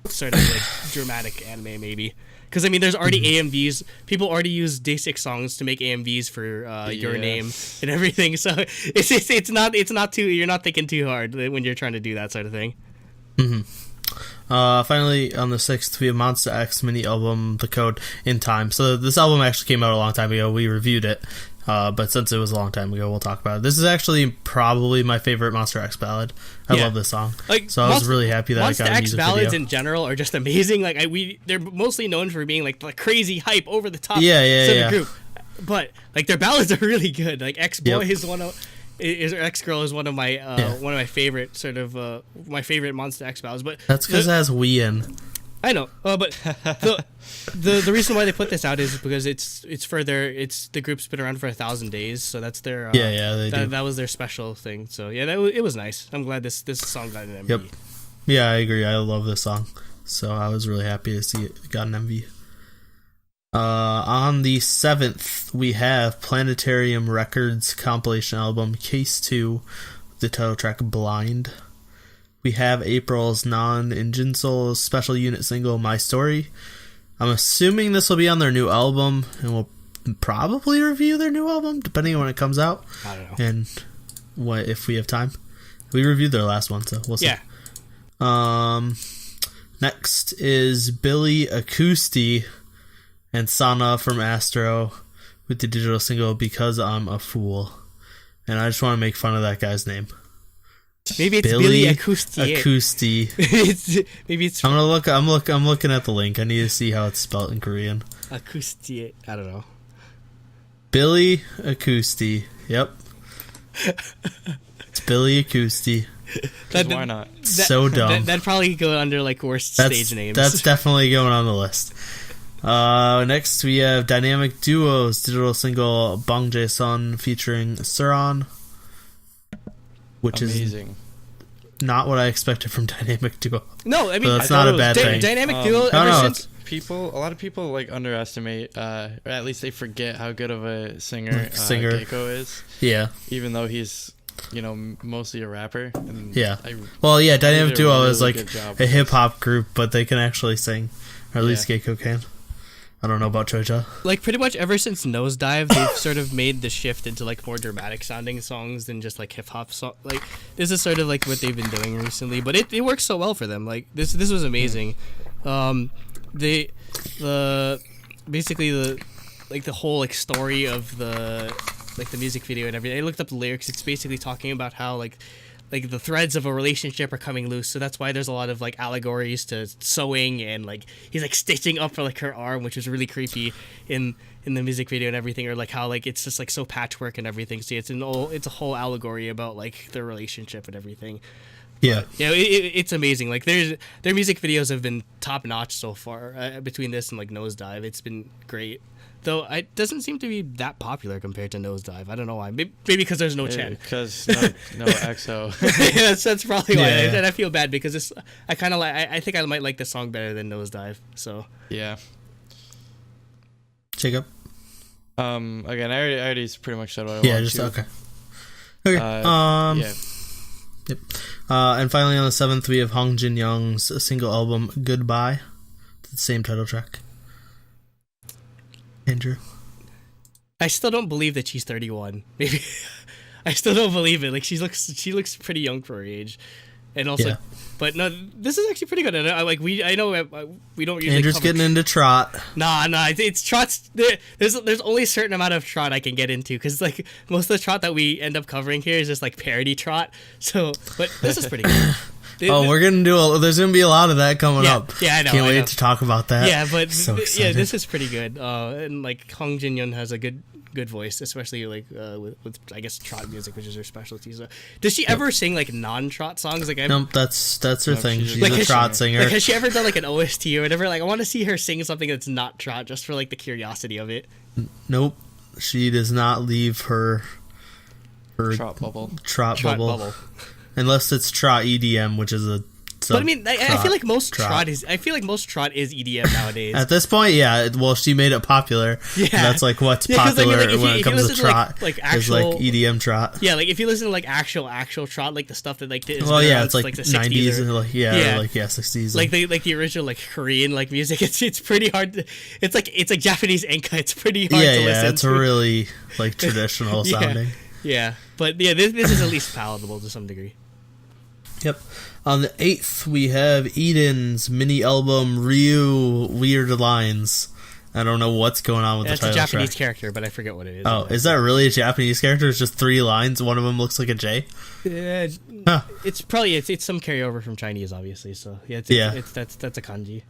sort of like dramatic anime maybe. Because I mean, there's already AMVs. People already use Day 6 songs to make AMVs for Your Name and everything. So it's not too, you're not thinking too hard when you're trying to do that sort of thing. Finally, on the 6th, we have Monster X mini album, The Code, In Time. So this album actually came out a long time ago. We reviewed it. But since it was a long time ago, we'll talk about it. This is actually probably my favorite Monster X ballad. I love this song. So I was really happy that I got a music video. Monster X ballads in general are just amazing. Like they're mostly known for being like crazy hype, over the top group. But like their ballads are really good. Like X Boy is one of X Girl is one of my favorite sort of my favorite Monster X ballads. But that's because it has Wee in. I know, but the reason why they put this out is because it's the group's been around for 1,000 days, so that's their that was their special thing. So yeah, it was nice. I'm glad this song got an MV. Yep. Yeah, I agree. I love this song, so I was really happy to see it got an MV. On the 7th, we have Planetarium Records compilation album Case 2, the title track Blind. We have April's non-Engine Soul special unit single, My Story. I'm assuming this will be on their new album, and we'll probably review their new album, depending on when it comes out. I don't know. And what if we have time. We reviewed their last one, so we'll see. Yeah. Next is Billy Acousti and Sana from Astro with the digital single Because I'm a Fool. And I just want to make fun of that guy's name. Maybe it's Billy Acousti. Maybe it's. I'm looking at the link. I need to see how it's spelled in Korean. Acousti. I don't know. Billy Acousti. Yep. It's Billy Acousti. Why not? So dumb. That'd probably go under like worst stage names. That's definitely going on the list. Next we have Dynamic Duos digital single Bong Jae-sun featuring Suran. Which amazing. not what I expected from Dynamic Duo. No, I mean, so that's not a bad thing. Dynamic Duo, ever since... A lot of people like underestimate, or at least they forget how good of a singer Geiko is. Yeah. Even though he's, mostly a rapper. And Dynamic Duo is like a hip hop group, but they can actually sing, or at least Geiko can. I don't know about Choja. Like, pretty much ever since Nosedive, they've sort of made the shift into, like, more dramatic sounding songs than just, like, hip-hop songs. Like, this is sort of, like, what they've been doing recently. But it works so well for them. Like, this was amazing. Basically the whole, like, story of the music video and everything. I looked up the lyrics. It's basically talking about how, like the threads of a relationship are coming loose, so that's why there's a lot of like allegories to sewing, and like he's like stitching up for like her arm, which was really creepy in the music video and everything, or like how like it's just like so patchwork and everything. So it's a whole allegory about like their relationship and everything. Yeah, it's amazing. Like their music videos have been top notch so far. Between this and like Nosedive, it's been great. Though it doesn't seem to be that popular compared to Nosedive. I don't know why. Maybe because there's no Chen. Because no EXO. Yeah, that's probably why. And I feel bad because I kind of like. I think I might like this song better than Nosedive. So yeah. Jacob. Again, I already pretty much said what I wanted. Yeah, just to. okay. Yeah. Yep. And finally on the 7th we have Hong Jin Young's single album Goodbye. The same title track. Andrew. I still don't believe that she's 31. Maybe I still don't believe it. Like she looks pretty young for her age, and also, but no, this is actually pretty good. And I know we don't usually. Andrew's getting into trot. Nah, it's trots. There's only a certain amount of trot I can get into because like most of the trot that we end up covering here is just like parody trot. So, but this is pretty good. We're gonna there's gonna be a lot of that coming up. Yeah, I know. Can't wait to talk about that. Yeah, but so this is pretty good. And like Hong Jin Young has a good voice, especially like with I guess trot music, which is her specialty. So, does she ever sing like non-trot songs? Like, nope, that's her thing. She's a trot singer. Like, has she ever done like an OST or whatever? Like, I want to see her sing something that's not trot, just for like the curiosity of it. Nope, she does not leave her trot bubble. Trot bubble. Unless it's trot EDM, which is a but I mean, I feel like most trot is EDM nowadays. At this point, yeah. Well, she made it popular. Yeah, that's like what's popular when it comes to trot. Like actual, is like EDM trot. Yeah, like if you listen to like actual trot, like the stuff that like is it's like the 90s or, like 60s. Like the original like Korean like music. It's pretty hard. It's like Japanese enka. It's pretty hard to listen. Yeah, it's really like traditional sounding. Yeah, but yeah, this is at least palatable to some degree. Yep. On the 8th, we have Eden's mini album Ryu Weird Lines. I don't know what's going on with the title track. It's a Japanese character, but I forget what it is. Oh, is that really a Japanese character? It's just 3 lines. One of them looks like a J. Yeah, it's probably it's some carryover from Chinese, obviously. So that's a kanji.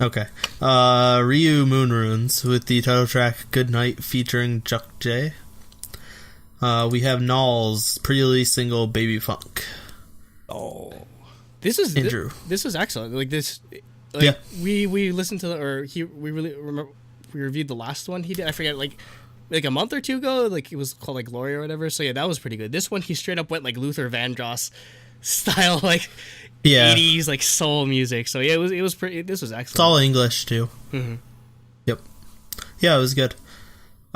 Okay. Ryu Moon Runes with the title track Good Night featuring Juk Jae. We have Null's pre-release single Baby Funk. Oh, this was Andrew. This was excellent. Like this, like we listened to we reviewed the last one he did. I forget like a month or two ago. Like it was called like Glory or whatever. So yeah, that was pretty good. This one he straight up went like Luther Vandross style, like 80s like soul music. So yeah, it was pretty. This was excellent. It's all English too. Mm-hmm. Yep. Yeah, it was good.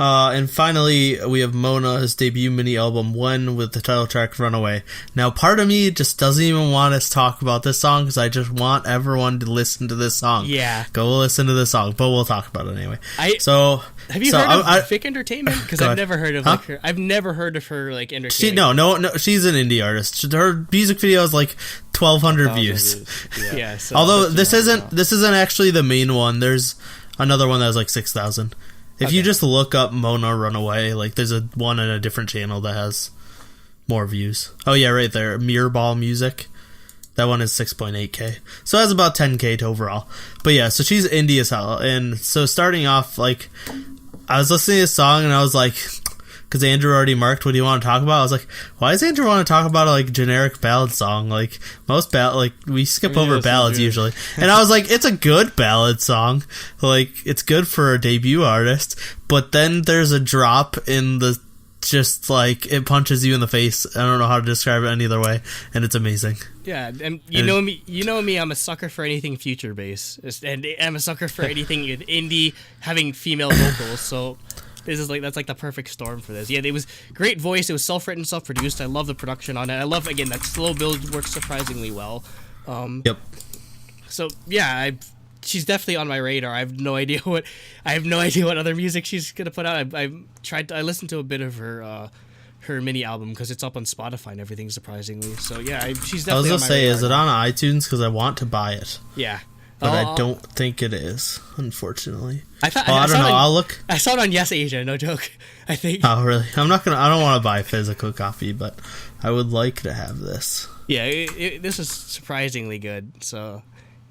And finally, we have Mona's debut mini album One with the title track Runaway. Now, part of me just doesn't even want us to talk about this song because I just want everyone to listen to this song. Yeah. Go listen to this song, but we'll talk about it anyway. Have you heard of Vic Entertainment? Because I've never heard of like her. I've never heard of her like entertainment. No, she's an indie artist. Her music video is like 1,200 views. Yeah. So although this isn't actually the main one. There's another one that has like 6,000. If you just look up Mona Runaway, like there's a one on a different channel that has more views. Oh yeah, right there, Mirror Ball Music. That one is 6.8k. So that's about 10k overall. But yeah, so she's indie as hell. And so starting off, like I was listening to this song and I was like, because Andrew already marked what do you want to talk about. I was like, why does Andrew want to talk about a like generic ballad song? Like most we skip over ballads usually. And I was like, it's a good ballad song. Like it's good for a debut artist. But then there's a drop in the just like it punches you in the face. I don't know how to describe it any other way, and it's amazing. Yeah, and you know me. I'm a sucker for anything future bass, and I'm a sucker for anything indie having female vocals. So that's like the perfect storm for this. Yeah, it was great voice. It was self-written, self-produced. I love the production on it. I love again that slow build works surprisingly well. Yep. So yeah, she's definitely on my radar. I have no idea what other music she's gonna put out. I listened to a bit of her mini album because it's up on Spotify and everything, surprisingly. So yeah, she's definitely. I was gonna say, radar. Is it on iTunes? Because I want to buy it. Yeah. But I don't think it is, unfortunately. I don't know. I'll look. I saw it on Yes Asia. No joke. I think. Oh really? I don't want to buy a physical copy, but I would like to have this. Yeah, this is surprisingly good. So,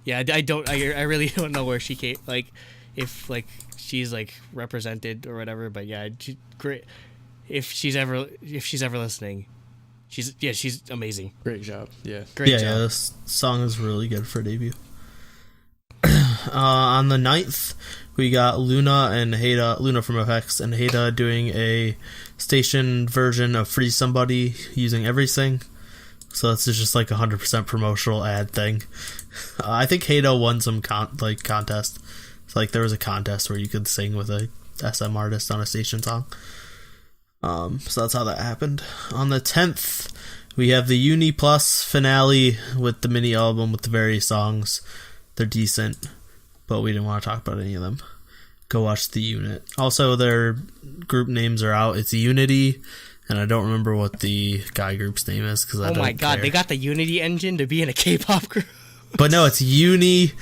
yeah, I really don't know where she came. Like, if like she's like represented or whatever. But yeah, great. If she's ever listening, she's amazing. Great job. Yeah. Great job. Yeah, this song is really good for debut. On the 9th, we got Loona and Haida, Loona from FX, and Haida doing a station version of Free Somebody using Everything. So that's just like 100% promotional ad thing. I think Haida won some contest. It's like there was a contest where you could sing with a SM artist on a station song. So that's how that happened. On the 10th, we have the Uni Plus finale with the mini album with the various songs. They're decent, but we didn't want to talk about any of them. Go watch the unit. Also, their group names are out. It's Unity, and I don't remember what the guy group's name is because I don't care. Oh my god, they got the Unity engine to be in a K-pop group. But no, it's Uni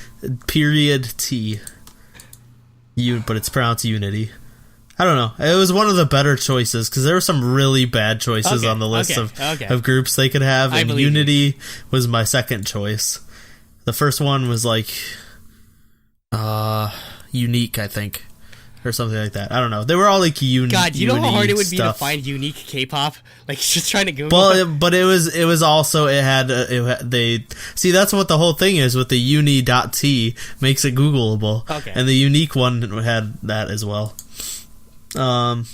period T. But it's pronounced Unity. I don't know. It was one of the better choices because there were some really bad choices on the list of groups they could have, and Unity was my second choice. The first one was like Unique, I think, or something like that. I don't know. They were all like unique. God, you know how hard it would be to find unique K-pop? Like just trying to Google. Well, but it was also they see that's what the whole thing is with the uni.t makes it Googleable. Okay. And the unique one had that as well. And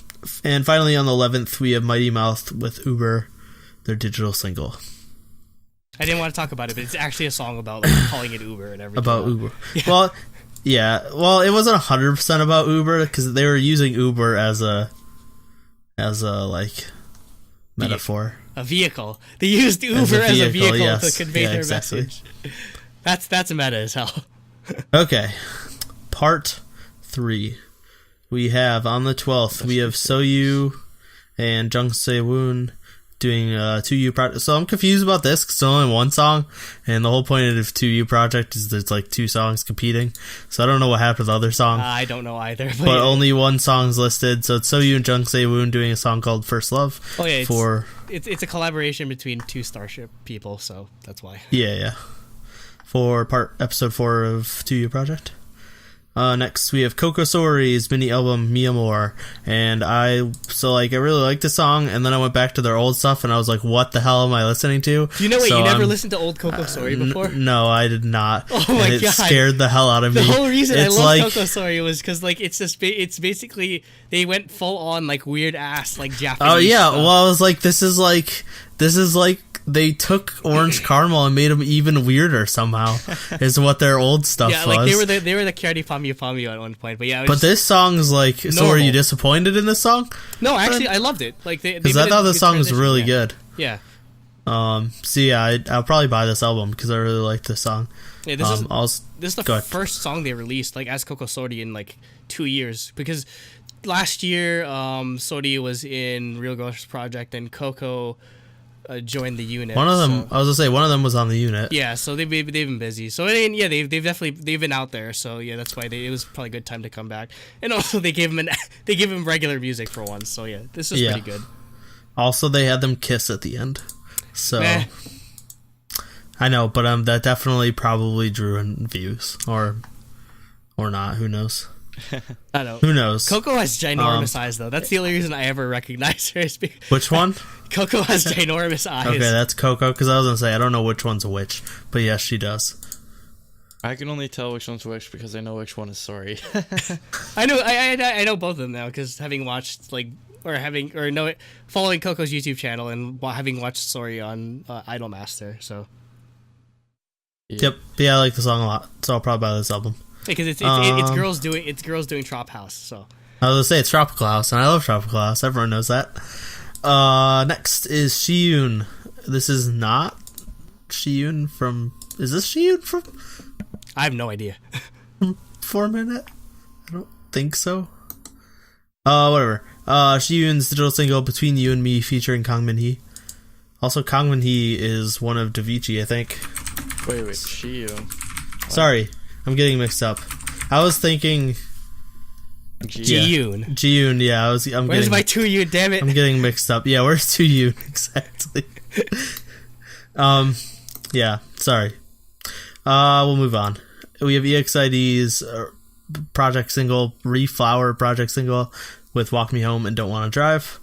finally on the 11th we have Mighty Mouth with Uber, their digital single. I didn't want to talk about it, but it's actually a song about like calling it Uber and everything. About Uber. Yeah. Well, it wasn't 100% about Uber because they were using Uber as a like metaphor. A vehicle. They used Uber as a vehicle yes. to convey their message. That's meta as hell. Okay. Part 3. We have on the 12th, we have Soyu and Jung Se-woon doing a 2U project. So I'm confused about this because it's only one song, and the whole point of the 2U project is there's like two songs competing. So I don't know what happened to the other song. I don't know either. But only one song's listed. So it's Soyu and Jung Se-woon doing a song called First Love. Oh yeah, it's a collaboration between two Starship people, so that's why. Yeah. For episode 4 of 2U project. Next we have Coco Sori's mini album Mi Amor, and I really liked the song, and then I went back to their old stuff and I was like, what the hell am I listening to? You know what, you never listened to old Coco Sori before? No, I did not. Oh my god. It scared the hell out of me. The whole reason I love Coco Sori was because like it's basically they went full on like weird ass like Japanese. Oh yeah, stuff. well I was like this is like they took Orange Caramel and made them even weirder somehow. Is what their old stuff was. Yeah, like they were the Kyari Pamu Pamu at one point, but yeah. But this song is like, normal. So were you disappointed in this song? No, actually, I loved it. Like because I thought the song was really good. Yeah. So yeah, I'll probably buy this album because I really like this song. Yeah, this is the first song they released like as Coco Sori in like 2 years, because last year Sori was in Real Girls Project and Coco joined the unit. One of them, I was gonna say, one of them was on the unit. Yeah, so they've been busy. So yeah, they've been out there. So yeah, that's why it was probably a good time to come back. And also they gave him regular music for once. So yeah, this is pretty good. Also, they had them kiss at the end. So I know, but that definitely probably drew in views or not. Who knows? I know. Who knows? Coco has ginormous eyes, though. That's the only reason I ever recognize her. Which one? Coco has ginormous eyes. Okay, that's Coco, because I was going to say, I don't know which one's which, but yes, she does. I can only tell which one's which because I know which one is Sorry. I know both of them now, because having watched, like, following Coco's YouTube channel and having watched the story on Idolmaster. So. Yep. Yeah, I like the song a lot, so I'll probably buy this album. Because it's girls doing Trop House. So. I was gonna say it's Tropical House, and I love Tropical House. Everyone knows that. Next is Shiyun. This is not Shiyun from. Is this Shiyun from? I have no idea. 4 Minute? I don't think so. Whatever. Shiyun's digital single "Between You and Me" featuring Kang Min-hee. Also, Kang Min-hee is one of Davichi, I think. Wait, Shiyun. Sorry, I'm getting mixed up. I was thinking. Ji-yoon. Ji-yoon, yeah. Where's my 2U, damn it? I'm getting mixed up. Yeah, where's 2U exactly? Yeah, sorry. We'll move on. We have EXID's project single, Reflower project single with Walk Me Home and Don't Wanna Drive,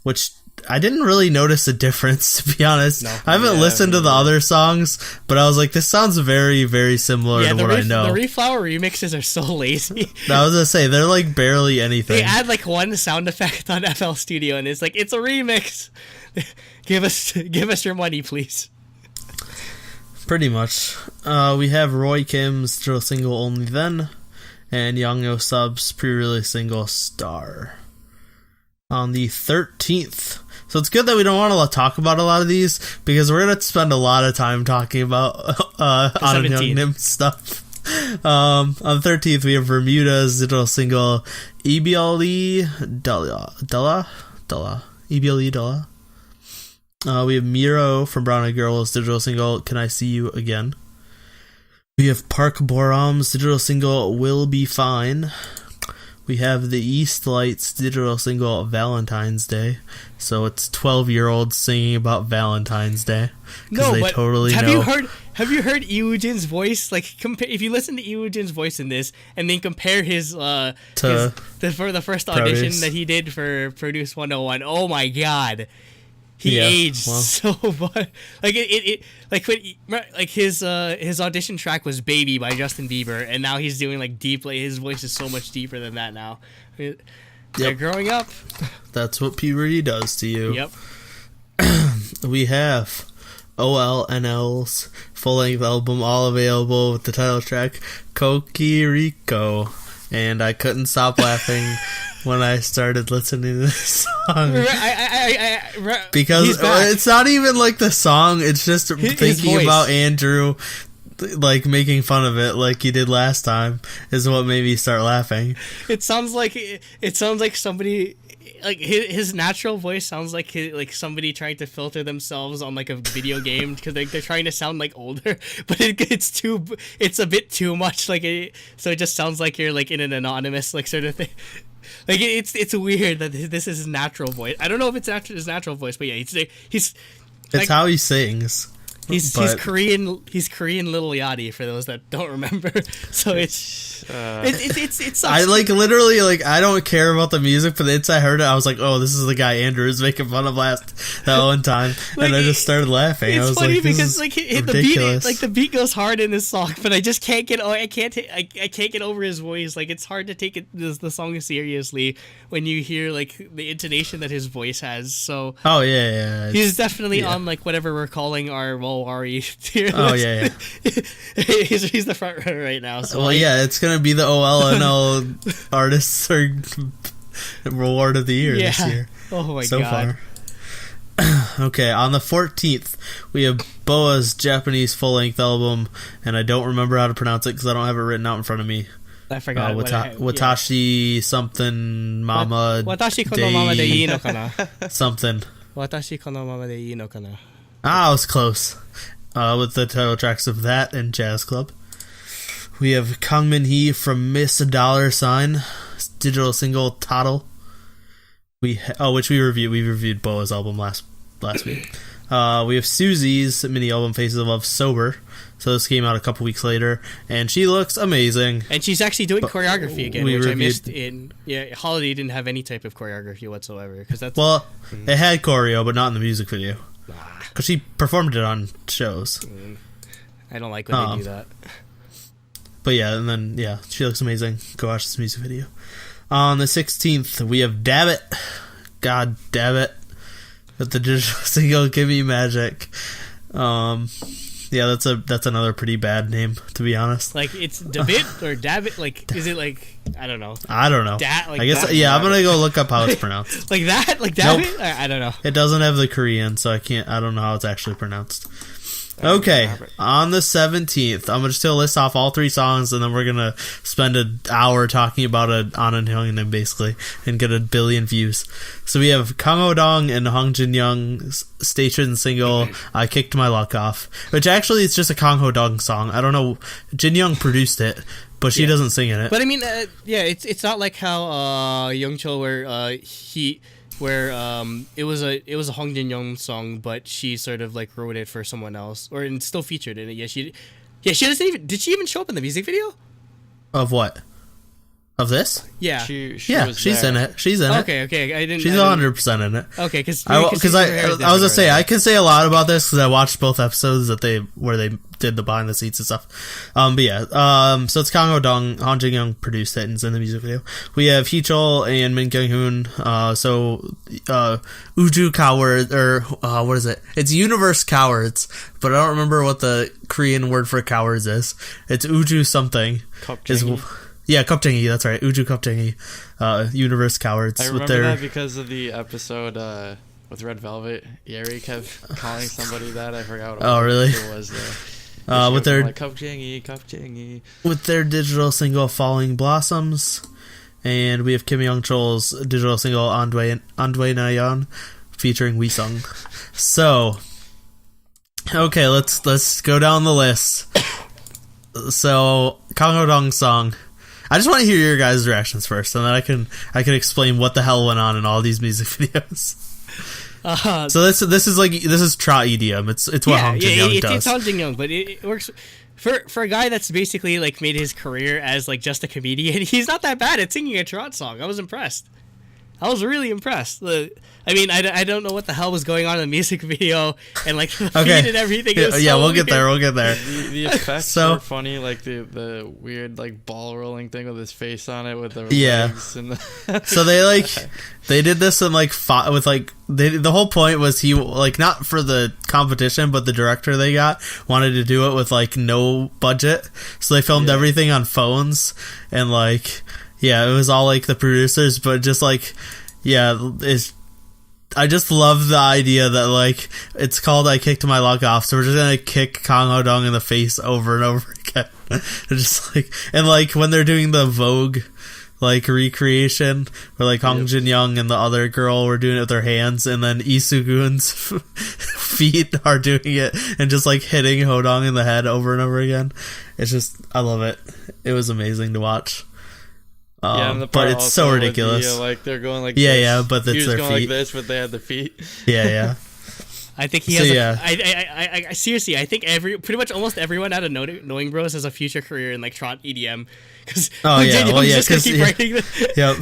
which I didn't really notice a difference, to be honest. No, I haven't listened to the other songs, but I was like, this sounds very, very similar to what I know. The Reflower remixes are so lazy. I was gonna say, they're like barely anything. They add like one sound effect on FL Studio, and it's like, it's a remix. Give us your money, please. Pretty much. We have Roy Kim's digital single Only Then, and Youngyo Sub's pre-release single Star. On the 13th. So it's good that we don't want to talk about a lot of these, because we're going to spend a lot of time talking about An Young stuff. On the 13th, we have Bermuda's digital single EBLE Della. EBLE Della. We have Miro from Brown Eyed Girl's digital single Can I See You Again. We have Park Boram's digital single Will Be Fine. We have the East Lights digital single Valentine's Day. So it's 12-year-olds singing about Valentine's Day. No, they but totally have you heard Iwoojin's voice? Like, if you listen to Iwoojin's voice in this, and then compare his for the first audition that he did for Produce 101. Oh my god. He aged so much. Like his audition track was "Baby" by Justin Bieber, and now he's doing like deep. Like, his voice is so much deeper than that now. They're growing up. That's what puberty does to you. Yep. We have OLNL's full-length album, all available with the title track "Kokiriko," and I couldn't stop laughing when I started listening to this song. Because it's not even like the song, it's just thinking about Andrew like making fun of it like he did last time is what made me start laughing. It sounds like somebody, like his natural voice sounds like somebody trying to filter themselves on like a video game, because they're trying to sound like older, but it's a bit too much, like so it just sounds like you're like in an anonymous like sort of thing. Like it's weird that this is his natural voice. I don't know if it's his natural voice, but yeah, it's like, how he sings. He's Korean. He's Korean Lil Yachty for those that don't remember. So it's I like literally like I don't care about the music, but the inside I heard it, I was like, oh, this is the guy Andrew was making fun of that one time, like, and I just started laughing. It's I was funny like, because like the beat goes hard in this song, but I just can't get I can't get over his voice. Like it's hard to take the song seriously when you hear like the intonation that his voice has. So he's definitely on like whatever we're calling our Ari tier list. Oh yeah. he's the front runner right now. So it's gonna be the OLNL artists or reward of the year this year. Oh my god. So far. Okay, on the 14th we have Boa's Japanese full-length album, and I don't remember how to pronounce it because I don't have it written out in front of me. I forgot. Watashi something mama. Watashi kono mama de ii no kana. Something. Watashi kono mama de ii no kana. I was close. With the title tracks of that and Jazz Club. We have Kang Min-hee from Miss $, digital single Toddle. Which we reviewed. We reviewed Boa's album last week. We have Susie's mini album Faces of Love Sober. So this came out a couple weeks later, and she looks amazing. And she's actually doing choreography again, which I missed in. Yeah, Holiday didn't have any type of choreography whatsoever, because that's. Well, it had choreo, but not in the music video. Because she performed it on shows. I don't like when they do that. But yeah, and then she looks amazing. Go watch this music video. On the 16th, we have Daebak. God damn it. With the digital single Give Me Magic. Yeah, that's another pretty bad name, to be honest. Like, it's Daebak or Daebak? Like, is it like, I don't know. I don't know. Like I guess, yeah, I'm gonna go look up how it's pronounced. Like that? Like Daebak? Nope. I don't know. It doesn't have the Korean, so I don't know how it's actually pronounced. Okay, on the 17th, I'm just going to list off all 3 songs, and then we're going to spend an hour talking about it on and Hyungnim, basically, and get a billion views. So we have Kang Ho-dong and Hong Jin-young's station single, I Kicked My Luck Off, which actually is just a Kang Ho-dong song. I don't know, Jin-young produced it, but she doesn't sing in it. But I mean, it's not like how Youngchul where it was a Hong Jin-young song, but she sort of like wrote it for someone else, or and still featured in it. Yeah, she doesn't even. Did she even show up in the music video? Of what? Of this? Yeah, she's in it. She's in it. Okay. I didn't. She's 100% in it. Okay, because I was gonna say I can say a lot about this because I watched both episodes where they did the behind the scenes and stuff. But yeah, so it's Kang Ho-dong, Han Jin-young produced it and is in the music video. We have Hee-chul and Min Kyung-hoon. Uju Coward, or what is it? It's Universe Cowards, but I don't remember what the Korean word for cowards is. It's Uju something. Yeah, Kupjingi, that's right. Uju Kupjingi, Universe Cowards. I remember that because of the episode with Red Velvet. Yeri kept calling somebody that. I forgot what really? it was. With their like, Kupjingi. With their digital single Falling Blossoms. And we have Kim Young-chul's digital single Andway Nayeon featuring Wisung. So, okay, let's go down the list. So, Kang Ho-dong's song. I just want to hear your guys' reactions first, and then I can explain what the hell went on in all these music videos. So this is trot EDM. It's what Hong Jin-young does. It's Hong Jin-young, but it works for a guy that's basically like made his career as like just a comedian. He's not that bad at singing a trot song. I was impressed. I was really impressed. I mean, I don't know what the hell was going on in the music video and like the feed and everything. Yeah, we'll get there. The effects were funny, like the weird like ball rolling thing with his face on it with the legs and so they did this in the whole point was he like not for the competition, but the director they got wanted to do it with like no budget, so they filmed everything on phones and like. Yeah, it was all like the producers, but just like, I just love the idea that like it's called I Kicked My Luck Off, so we're just gonna kick Kang Ho-dong in the face over and over again. Just like, and like when they're doing the Vogue like recreation where like Hong Jin-young and the other girl were doing it with their hands, and then Lee Soo-gun's feet are doing it and just like hitting Ho-dong in the head over and over again. It's just, I love it. It was amazing to watch. But it's so ridiculous. Like they're going like this. But it's their going feet. Like this, but they had the feet. Yeah. I think he has. I seriously, I think pretty much almost everyone out of Knowing Bros has a future career in like trot EDM. Because Yep.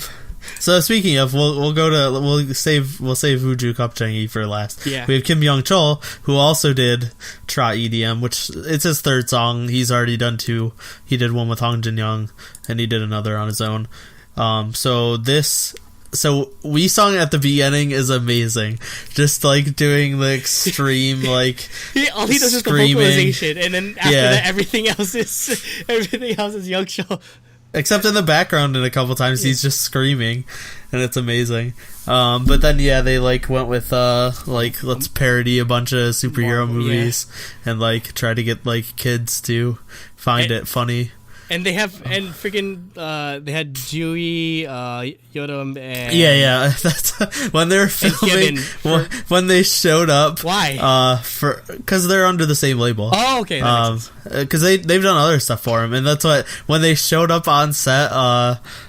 So speaking of, we'll save Uju Kupjingi for last. Yeah. We have Kim Young-chul, who also did trot EDM, which it's his third song. He's already done 2. He did one with Hong Jin-young, and he did another on his own. So We Sung at the beginning is amazing. Just like doing the extreme like all he does screaming. Is the vocalization, and then after that everything else is Youngchul. Except in the background, and a couple times he's just screaming, and it's amazing. But then they like went with let's parody a bunch of superhero movies and like try to get like kids to find it funny. And they have they had Jui, Yodam, and that's when they're filming when they showed up. Why? Because they're under the same label. Oh, okay. Because they've done other stuff for him, and that's what when they showed up on set.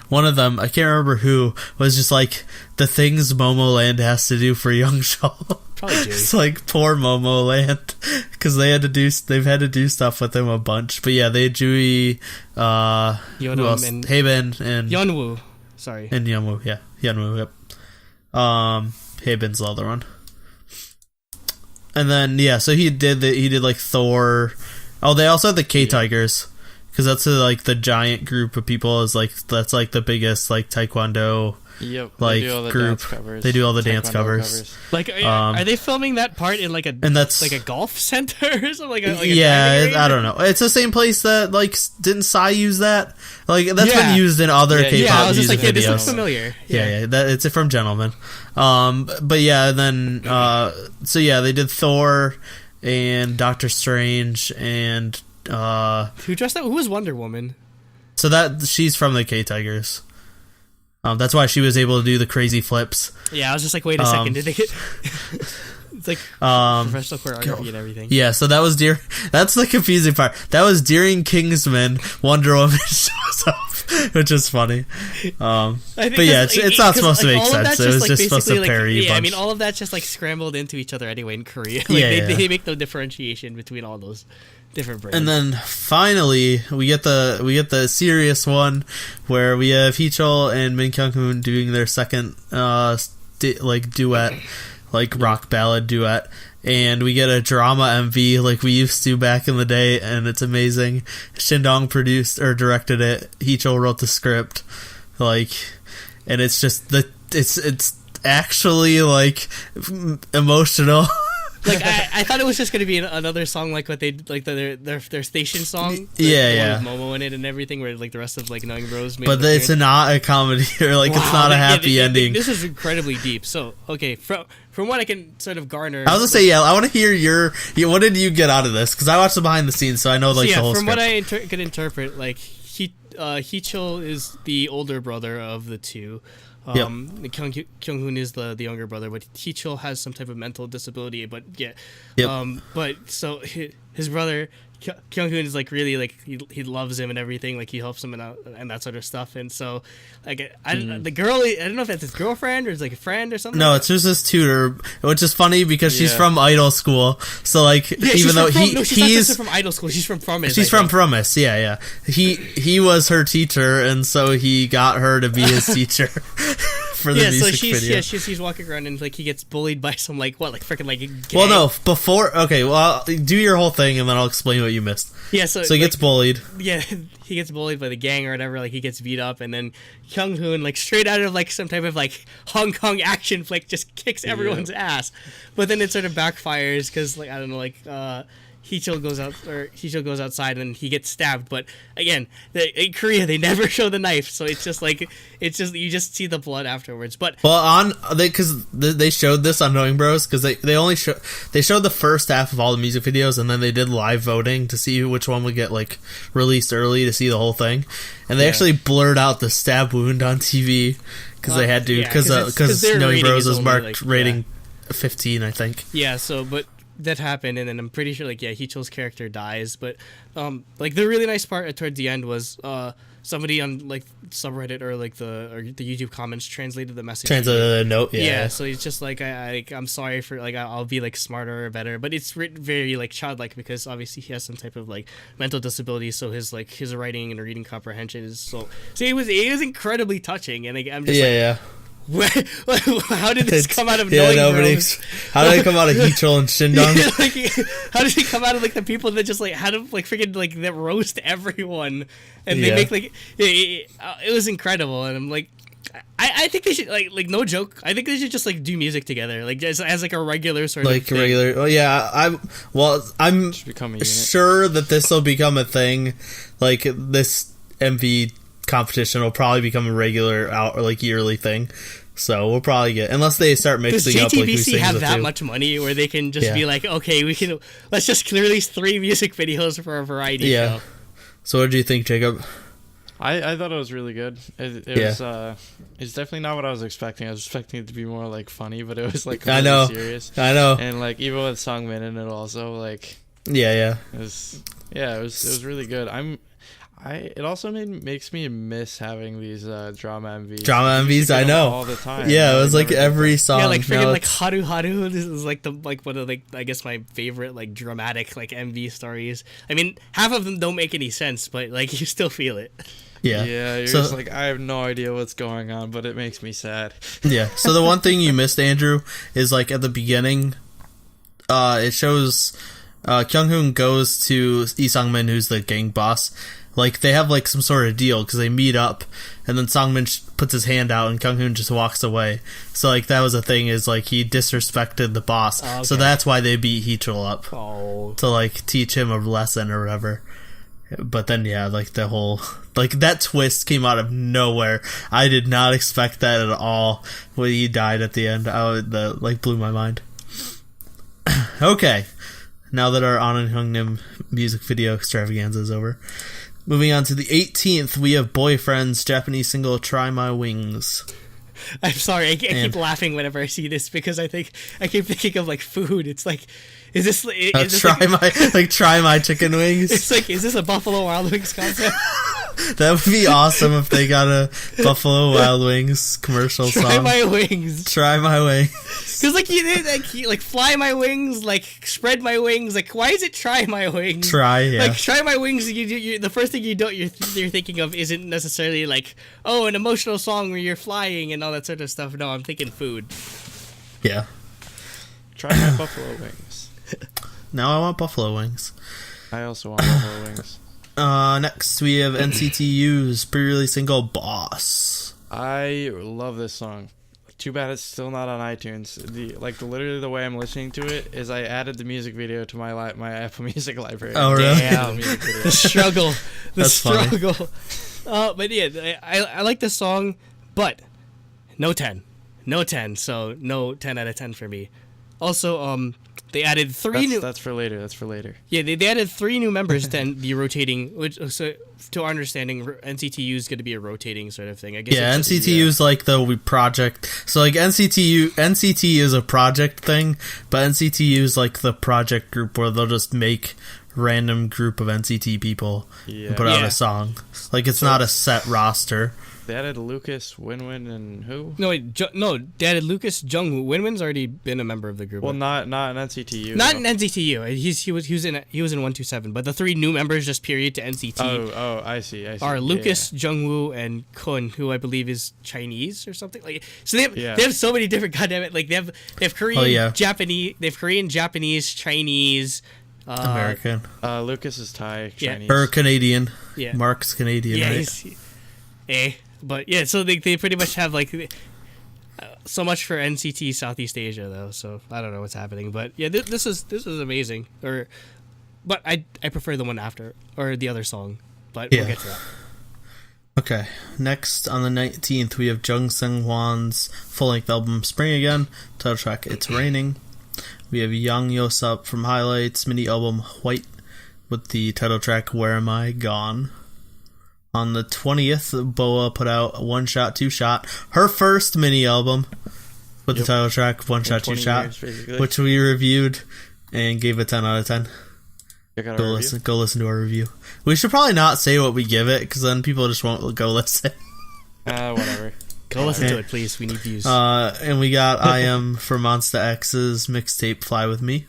One of them, I can't remember who, was just like the things Momoland has to do for Youngchul. Probably Jui. It's like poor Momoland because they've had to do stuff with him a bunch. But yeah, they had Jui, Yodam, and Haebin, and Yeonwoo. Sorry, and Yeonwoo. Yeah, Yeonwoo. Yep. Haebin's the other one. And then so he did like Thor. Oh, they also had the K Tigers because that's like the giant group of people is like that's like the biggest like taekwondo. Yep, like group. They do all the dance covers. Like, are they filming that part in like a golf center or something? Like a I don't know. It's the same place that like didn't I.C.E use that? Like that's been used in other K-pop music videos. This looks familiar. Yeah. It's from Gentleman. But yeah, then so yeah, they did Thor and Doctor Strange and who dressed up? Who was Wonder Woman? So that she's from the K Tigers. That's why she was able to do the crazy flips. Yeah, I was just like, wait a second, did they get... It's like professional choreography and everything. Yeah, so that was that's the confusing part. That was during Kingsman, Wonder Woman shows up, which is funny. But yeah, it's not supposed to make sense. It was just supposed to parry. Yeah, I mean, all of that's just like scrambled into each other anyway in Korea. They make no differentiation between all those different brands. And then finally, we get the serious one where we have Heechul and Min Kyung-hoon doing their second duet, like rock ballad duet, and we get a drama MV like we used to back in the day, and it's amazing. Shindong produced or directed it. Heechul wrote the script, and it's just it's actually like emotional. Like I thought it was just gonna be another song like what they like their station song. Yeah. With Momo in it and everything, where like the rest of like Knowing Bros. But it's not a comedy or like it's not a happy ending. This is incredibly deep. So okay, from what I can sort of garner, I was gonna say I want to hear what did you get out of this, because I watched the behind the scenes, so I know the whole from script. What I could interpret, like Heechul is the older brother of the two. Kyung-hoon is the younger brother, but Heechul has some type of mental disability. But but so his brother Kyung-hoon is like really like he loves him and everything, like he helps him and that sort of stuff. And so like the girl, I don't know if that's his girlfriend or it's like a friend or something. No, it's just his tutor, which is funny because she's from idol school. So like even though he's not from idol school, she's from Promise. She's from Promise. Yeah. He was her teacher, and so he got her to be his teacher. For the music video. She's walking around and like he gets bullied by some freaking gang. Well, no, before do your whole thing and then I'll explain what you missed. Yeah, so he gets bullied. Yeah, he gets bullied by the gang or whatever. Like he gets beat up, and then Kyung-hoon, like straight out of like some type of like Hong Kong action flick, just kicks everyone's ass. But then it sort of backfires because like I don't know, Heechul goes outside and he gets stabbed. But again, in Korea they never show the knife, so it's just you just see the blood afterwards. But because they showed this on Knowing Bros, because they showed the first half of all the music videos, and then they did live voting to see which one would get like released early to see the whole thing, and they actually blurred out the stab wound on TV because they had to because Knowing Bros was marked rating 15, I think. Yeah. So but. That happened, and then I'm pretty sure Heechul's character dies, but like the really nice part towards the end was somebody on like subreddit or the YouTube comments translated the message. Translated a note, yeah. So it's just like I'm sorry for like I'll be like smarter or better, but it's written very like childlike because obviously he has some type of like mental disability, so his writing and reading comprehension is so it was incredibly touching, and I'm just how did this come out of Knowing Bros? How did it come out of Heechul and Shindong? How did it come out of like the people that just like had to like freaking like that roast everyone, and they make like it was incredible, and I'm like I think they should like no joke, I think they should just like do music together, like just as like a regular sort of thing. Regular. Oh yeah, I'm sure that this will become a thing. Like this MV competition will probably become a regular yearly thing. So we'll probably get, unless they start mixing up like who sings have that much money where they can just be like, okay, let's just release 3 music videos for a variety show. So what did you think, Jacob? I thought it was really good. It was it's definitely not what I was expecting. I was expecting it to be more like funny, but it was like really serious. I know. And like even with Songmin in it also like it was really good. It also makes me miss having these drama MVs. I know, all the time. Yeah, it was like every song. Yeah, like freaking like Haru Haru. This is like one of like I guess my favorite like dramatic like MV stories. I mean, half of them don't make any sense, but like you still feel it. Yeah. Yeah, you're just like, I have no idea what's going on, but it makes me sad. Yeah. So the one thing you missed, Andrew, is like at the beginning, it shows Kyung-hoon goes to Lee Sang-min, who's the gang boss, like they have like some sort of deal because they meet up, and then Songmin puts his hand out and Kyunghoon just walks away. So like that was a thing, is like he disrespected the boss, so that's why they beat Heechul up to like teach him a lesson or whatever. But then yeah, like the whole like that twist came out of nowhere. I did not expect that at all when he died at the end. That like blew my mind. Okay, now that our An Hyungnim music video extravaganza is over, moving on to the 18th, we have Boyfriend's Japanese single "Try My Wings." I'm sorry, I keep laughing whenever I see this because I keep thinking of like food. It's like, is this try my chicken wings? It's like, is this a Buffalo Wild Wings concept? That would be awesome if they got a Buffalo Wild Wings commercial song. Try my wings. Try my wings. Because like you did, like fly my wings, like spread my wings. Like why is it try my wings? Like try my wings. You the first thing you're thinking of isn't necessarily like, oh, an emotional song where you're flying and all that sort of stuff. No, I'm thinking food. Yeah. Try my buffalo wings. Now I want buffalo wings. I also want buffalo wings. Next we have NCT U's pre-release single "Boss." I love this song. Too bad it's still not on iTunes. Literally the way I'm listening to it is I added the music video to my Apple Music library. Oh really? Damn. The struggle. That's struggle. But yeah, I like this song, but no 10. So no 10 out of 10 for me. Also, they added three new... That's for later. Yeah, they added 3 new members to the rotating... Which, so, to our understanding, NCTU is going to be a rotating sort of thing. I guess. Yeah, NCTU is like the project. So, like, NCT is a project thing, but NCTU is like the project group where they'll just make random group of NCT people and put out a song. Like, it's not a set roster. They added Lucas, Winwin, and who? No, they added Lucas, Jungwoo. Winwin's already been a member of the group. Well, not in NCTU. Not in NCTU. He was in 127. But the 3 new members, just period, to NCT. Oh, I see. Are Lucas, Jungwoo, and Kun, who I believe is Chinese or something. Like, so they have so many different goddamn. Like they have Korean, Japanese. They have Korean, Japanese, Chinese. American. Lucas is Thai, Chinese. Or Canadian. Yeah. Mark's Canadian. Yeah, right? But yeah, so they pretty much have like so much for NCT Southeast Asia though. So I don't know what's happening, but yeah, this is amazing. But I prefer the one after or the other song. But we'll get to that. Okay, next on the 19th we have Jung Seung Hwan's full-length album "Spring Again," title track "It's Raining." We have Yang Yo-sup from Highlight's mini album "White" with the title track "Where Am I Gone." On the 20th, Boa put out One Shot, Two Shot, her first mini album with the title track One Shot, Two Shot, which we reviewed and gave a 10 out of 10. Go listen to our review. We should probably not say what we give it, because then people just won't go listen. Whatever. Go listen to it, please. We need views. And we got I Am for Monsta X's mixtape Fly With Me.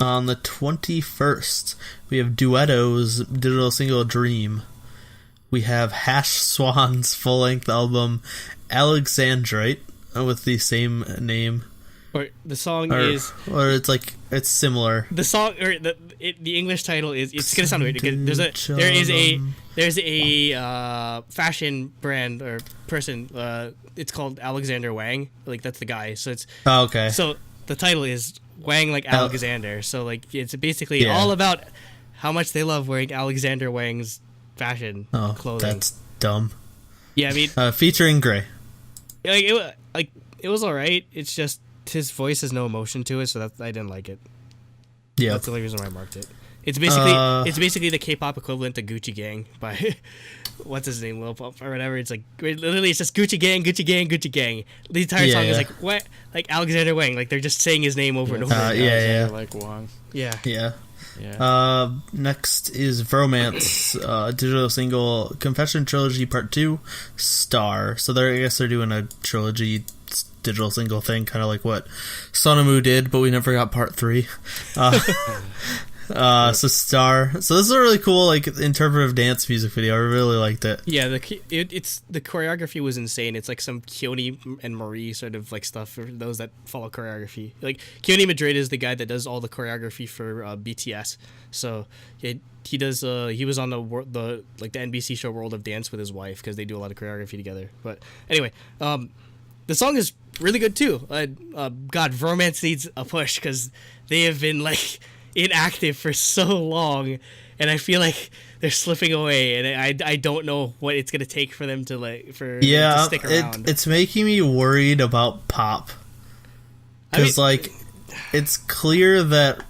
On the 21st, we have Duetto's digital single Dream. We have Hash Swan's full-length album Alexandrite with the same name. Or the song is... Or it's like, it's similar. The song, or the English title is... It's going to sound weird because there's a fashion brand or person, it's called Alexander Wang. Like, that's the guy. So it's... Oh, okay. So the title is Wang like Alexander. So like, it's basically all about how much they love wearing Alexander Wang's fashion clothing. That's dumb. Yeah, I mean, featuring Gray. It was alright. It's just his voice has no emotion to it, so I didn't like it. Yeah, that's the only reason why I marked it. It's basically the K-pop equivalent to Gucci Gang by what's his name, Lil Pump or whatever. It's like literally it's just Gucci Gang, Gucci Gang, Gucci Gang. The entire song is like what, like Alexander Wang. Like they're just saying his name over and over. Like Wang. Yeah. Next is Vromance, digital single Confession Trilogy Part 2, Star. So I guess they're doing a trilogy digital single thing, kind of like what Sonamu did, but we never got Part 3. So Star. So this is a really cool like interpretive dance music video. I really liked it. Yeah, the choreography was insane. It's like some Keone and Marie sort of like stuff for those that follow choreography. Like Keone Madrid is the guy that does all the choreography for BTS. So he does. He was on the NBC show World of Dance with his wife because they do a lot of choreography together. But anyway, the song is really good too. God, Romance needs a push because they have been like inactive for so long, and I feel like they're slipping away, and I don't know what it's gonna take for them to them to stick around. It's making me worried about Pop because it's clear that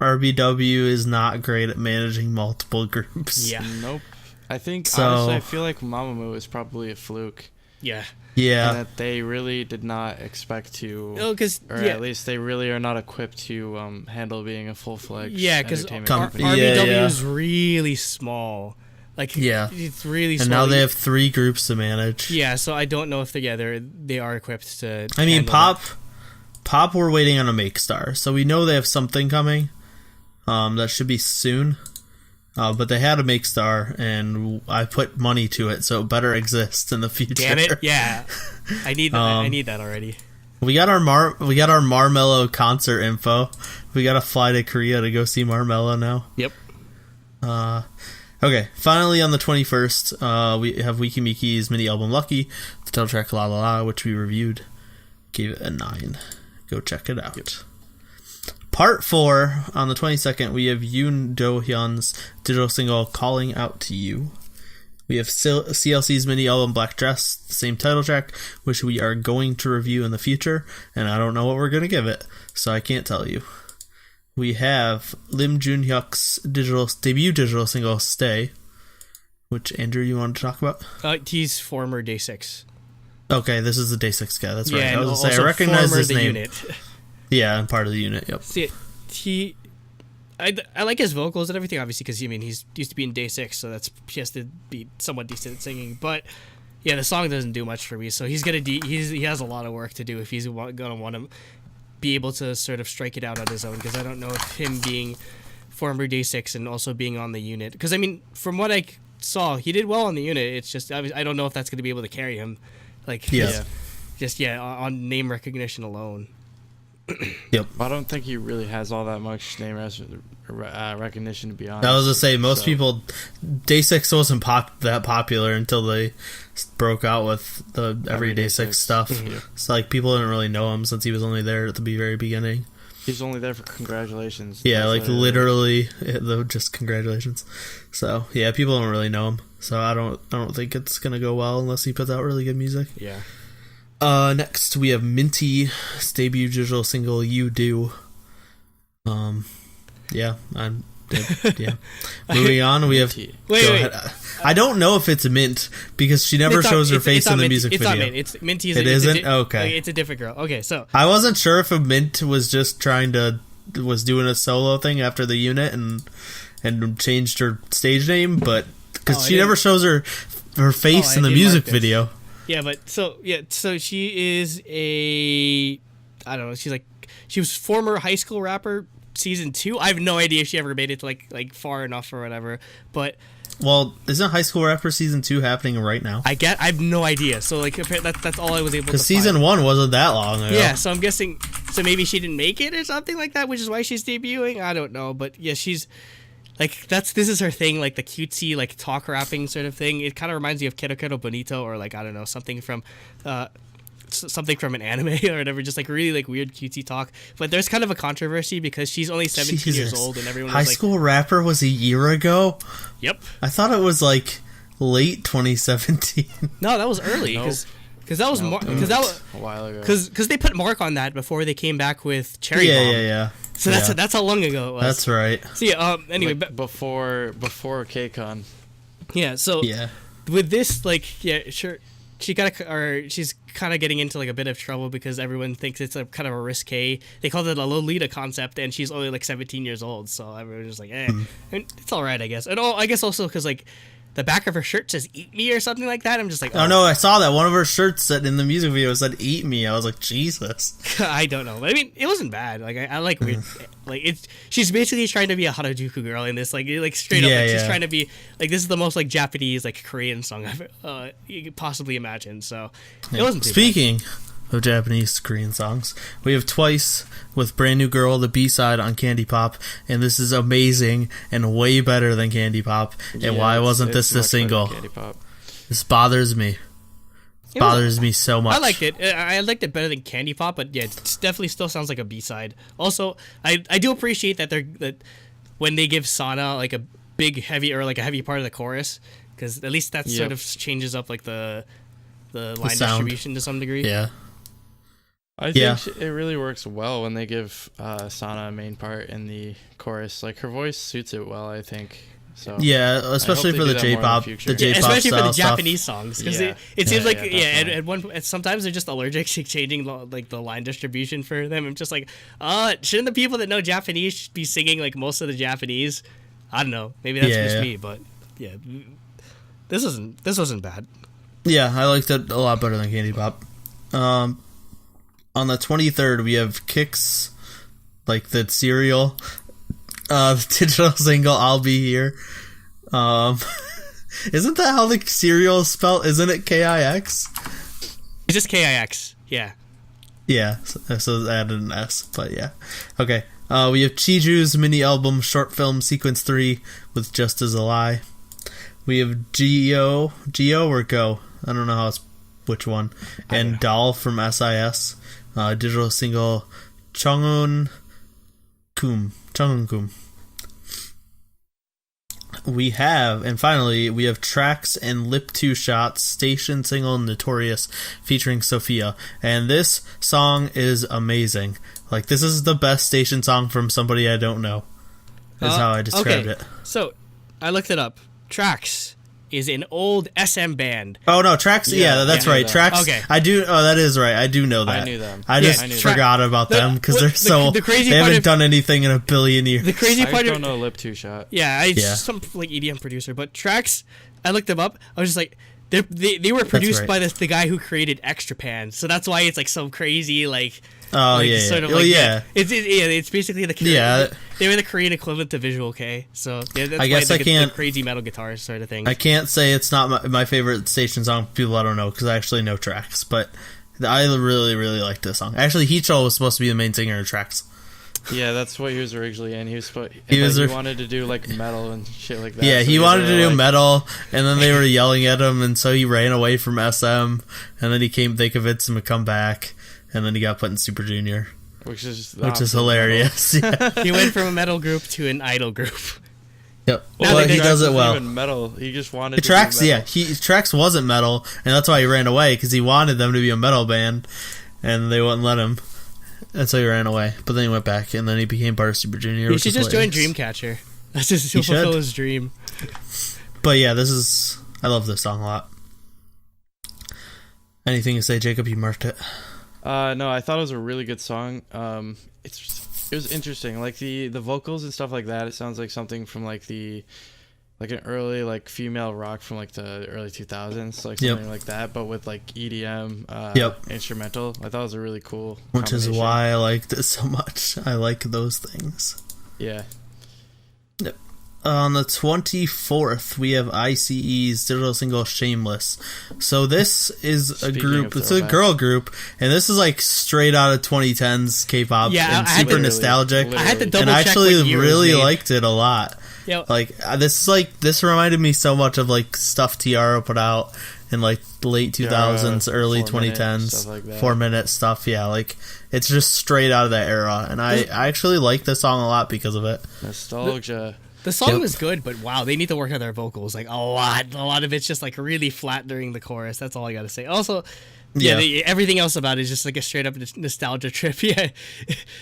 RBW is not great at managing multiple groups. Yeah. Nope. I think honestly, I feel like Mamamoo is probably a fluke. Yeah. Yeah. And that they really did not expect to, at least they really are not equipped to handle being a full-fledged entertainment company. RBW is really small. It's really small. And now they have 3 groups to manage. Yeah, so I don't know if they are equipped to. I mean, Pop, we're waiting on a Make Star, so we know they have something coming. That should be soon. But they had a Make Star, and I put money to it, so it better exist in the future. Damn it! Yeah, I need that. I need that already. We got our Marmello concert info. We got to fly to Korea to go see Marmello now. Yep. Okay. Finally, on the 21st, we have Wiki Miki's mini album Lucky, the title track La La La, which we reviewed. Gave it a 9. Go check it out. Yep. Part 4, on the 22nd, we have Yoon Do-hyun's digital single, Calling Out to You. We have CLC's mini-album, Black Dress, the same title track, which we are going to review in the future, and I don't know what we're going to give it, so I can't tell you. We have Lim Jun-hyuk's debut digital single, Stay, which, Andrew, you wanted to talk about? He's former Day 6. Okay, this is the Day 6 guy, that's right. Yeah, I was going to say, I recognize his name. Unit. Yeah, and part of the unit, yep. See, I like his vocals and everything, obviously, because, he's used to be in Day 6, so he has to be somewhat decent at singing. But, yeah, the song doesn't do much for me, so he has a lot of work to do if he's going to want to be able to sort of strike it out on his own, because I don't know if him being former Day 6 and also being on the unit. Because, from what I saw, he did well on the unit. It's just, I don't know if that's going to be able to carry him. On name recognition alone. Yep. I don't think he really has all that much name recognition, to be honest. I was going to say, most people, Day 6 wasn't that popular until they broke out with the Everyday 6 stuff. Mm-hmm. So, people didn't really know him since he was only there at the very beginning. He's only there for congratulations. Yeah, literally, just congratulations. So, yeah, people don't really know him. So, I don't think it's going to go well unless he puts out really good music. Yeah. Next we have Minty's debut digital single You Do. Yeah. Moving on, we have wait. I don't know if it's Mint because she never shows her face in the music video. It's not Mint. It's Minty. It isn't? Okay. It's a different girl. Okay, so I wasn't sure if a Mint was just was doing a solo thing after the unit and changed her stage name, but because she never shows her face in the music video. Yeah, but so she is I don't know. She was former high school rapper season 2. I have no idea if she ever made it to like far enough or whatever. But isn't High School Rapper season 2 happening right now? I have no idea. So that's all I was able to. Because season 1 wasn't that long ago. Yeah, so I'm guessing. So maybe she didn't make it or something like that, which is why she's debuting. I don't know, but yeah, she's. This is her thing, the cutesy, talk rapping sort of thing. It kind of reminds me of Kero Kero Bonito or, I don't know, something from an anime or whatever, just, really, weird cutesy talk. But there's kind of a controversy because she's only 17 years old and everyone High School Rapper was a year ago? Yep. I thought it was, late 2017. No, that was early, because that was a while ago. Because they put Mark on that before they came back with Cherry Bomb. Yeah. So that's how long ago it was. That's right. So yeah. Anyway, before KCON. Yeah. So with this, sure, she's kind of getting into a bit of trouble because everyone thinks it's a kind of a risque. They called it a Lolita concept, and she's only 17 years old. So everyone's just and it's all right, I guess. And I guess also because the back of her shirt says "Eat Me" or something like that. I'm just like, oh no, I saw that one of her shirts said in the music video said "Eat Me." I was like, Jesus. I don't know. I mean, it wasn't bad. Like I like weird. Like it's she's basically trying to be a Harajuku girl in this. Like straight up, she's trying to be like this is the most like Japanese like Korean song I've you could possibly imagine. So it wasn't too Speaking of Japanese Korean songs, we have Twice with Brand New Girl, the B-side on Candy Pop, and this is amazing and way better than Candy Pop. And why wasn't this the single? This bothers me. It bothers me so much. I liked it. I liked it better than Candy Pop, but yeah, it definitely still sounds like a B-side. Also, I do appreciate that when they give Sana like a big heavy or like a heavy part of the chorus, because at least that sort of changes up like the line distribution to some degree. Yeah. I think it really works well when they give Sana a main part in the chorus. Like her voice suits it well, I think. So yeah, especially for the J-pop, especially for the Japanese stuff. songs, because it seems like sometimes they're just allergic to changing like the line distribution for them. I'm just like, shouldn't the people that know Japanese be singing like most of the Japanese? I don't know, maybe that's just me, but yeah, this wasn't bad. Yeah, I liked it a lot better than Candy Pop. On the 23rd, we have Kix, like the cereal, the digital single "I'll Be Here." Isn't that how the cereal is spelled? Isn't it Kix? It's just Kix. Yeah. Yeah. So added an S, but yeah. Okay. We have Chiju's mini album short film sequence 3 with "Just As a Lie." We have Geo or Go. I don't know which one. And Doll from SIS. Digital single Chongun Kum. We have Tracks and Lip 2 Shots station single Notorious featuring Sophia. And this song is amazing. Like, this is the best station song from somebody I don't know. Is how I described it. So, I looked it up. Tracks is an old SM band. Oh no, Tracks. Yeah, that's right. Tracks. Okay, I do. Oh, that is right. I do know that. I knew them. I just forgot about them because they're so. The crazy they haven't done anything in a billion years. The crazy part. I don't know Lip 2 Shot. Yeah, some like EDM producer, but Tracks. I looked them up. I was just like, they were produced by the guy who created Extra Pan, so that's why it's like so crazy like. Sort of it's basically they were the Korean equivalent to Visual K. So that's I guess I can't the crazy metal guitar sort of thing. I can't say it's not my favorite station song. People I don't know because I actually know Tracks, but I really like this song. Actually, Heechul was supposed to be the main singer of Tracks. Yeah, that's what he was originally in. He wanted to do like metal and shit like that. Yeah, so he wanted to do metal, and then they were yelling at him, and so he ran away from SM, and then they convinced him to come back. And then he got put in Super Junior, which is hilarious. Yeah. He went from a metal group to an idol group. Yep. Well, he does it well. Even metal. He just wanted Tracks. To do metal. Yeah, Tracks wasn't metal, and that's why he ran away because he wanted them to be a metal band, and they wouldn't let him. And so he ran away. But then he went back, and then he became part of Super Junior. He should just join Dreamcatcher. That's just he'll fulfill his dream. But yeah, I love this song a lot. Anything to say, Jacob? You marked it. No, I thought it was a really good song. It was interesting, like the vocals and stuff like that. It sounds like something from like an early like female rock from like the early 2000s, like something like that, but with like EDM instrumental. I thought it was a really cool. Which is why I liked it so much. I like those things. Yeah. Yep. On the 24th, we have I.C.E's digital single "Shameless." So this is a group. It's a girl group, and this is like straight out of 2010s K-pop and super nostalgic. I had to double check. And I actually really liked it a lot. Yeah. Like this reminded me so much of like stuff Tiara put out in like the late 2000s, early 2010s, like 4-minute stuff. Yeah, like it's just straight out of that era, and I actually like this song a lot because of it. Nostalgia. The song was good, but wow, they need to work on their vocals. Like a lot of it's just like really flat during the chorus. That's all I gotta say. Also, everything else about it is just like a straight up nostalgia trip. Yeah,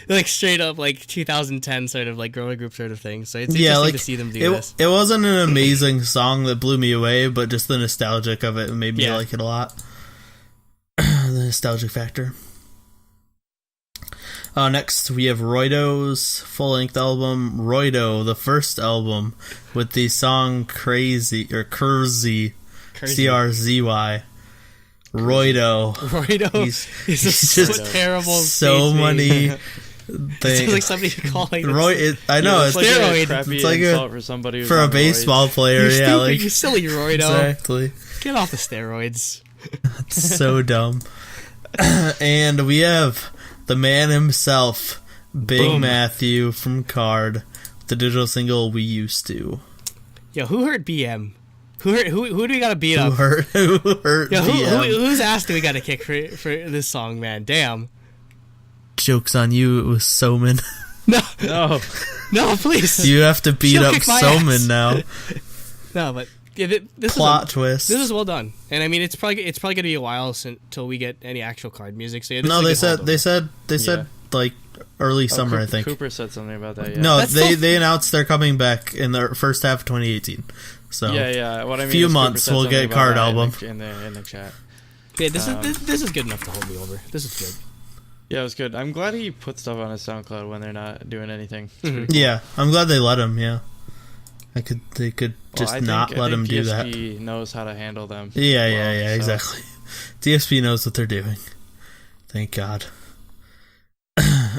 like straight up like 2010 sort of like growing group sort of thing. So it's interesting to see them do this. It wasn't an amazing song that blew me away, but just the nostalgic of it made me like it a lot. The nostalgic factor. Next, we have Roido's full-length album, Roido, the first album, with the song Crazy, or Curzy, C-R-Z-Y. Roido. He's just terrible. So many things. It's like somebody calling I know, it's like steroid. It's like insult for somebody for a baseball player. You're stupid, like you silly Roido. Exactly. Get off the steroids. It's so dumb. And we have the man himself, Big Matthew from Card, the digital single We Used To. Yo, who hurt BM? Who do we gotta beat up? Who hurt Yo, BM? whose ass do we gotta kick for this song, man? Damn. Joke's on you, it was Soman. No, please. You have to beat up Soman now. No, but yeah, this plot twist. This is well done, and I mean it's probably gonna be a while until we get any actual Card music. So yeah, no, they said like early summer. I think Cooper said something about that. Yeah. No, they announced they're coming back in the first half of 2018. So yeah. What I mean, few months we'll get Card album in the chat. Yeah, this is good enough to hold me over. This is good. Yeah, it was good. I'm glad he put stuff on his SoundCloud when they're not doing anything. Mm-hmm. Cool. Yeah, I'm glad they let him. Yeah, they could just not let him do that. DSP knows how to handle them. Yeah, exactly. DSP knows what they're doing. Thank God.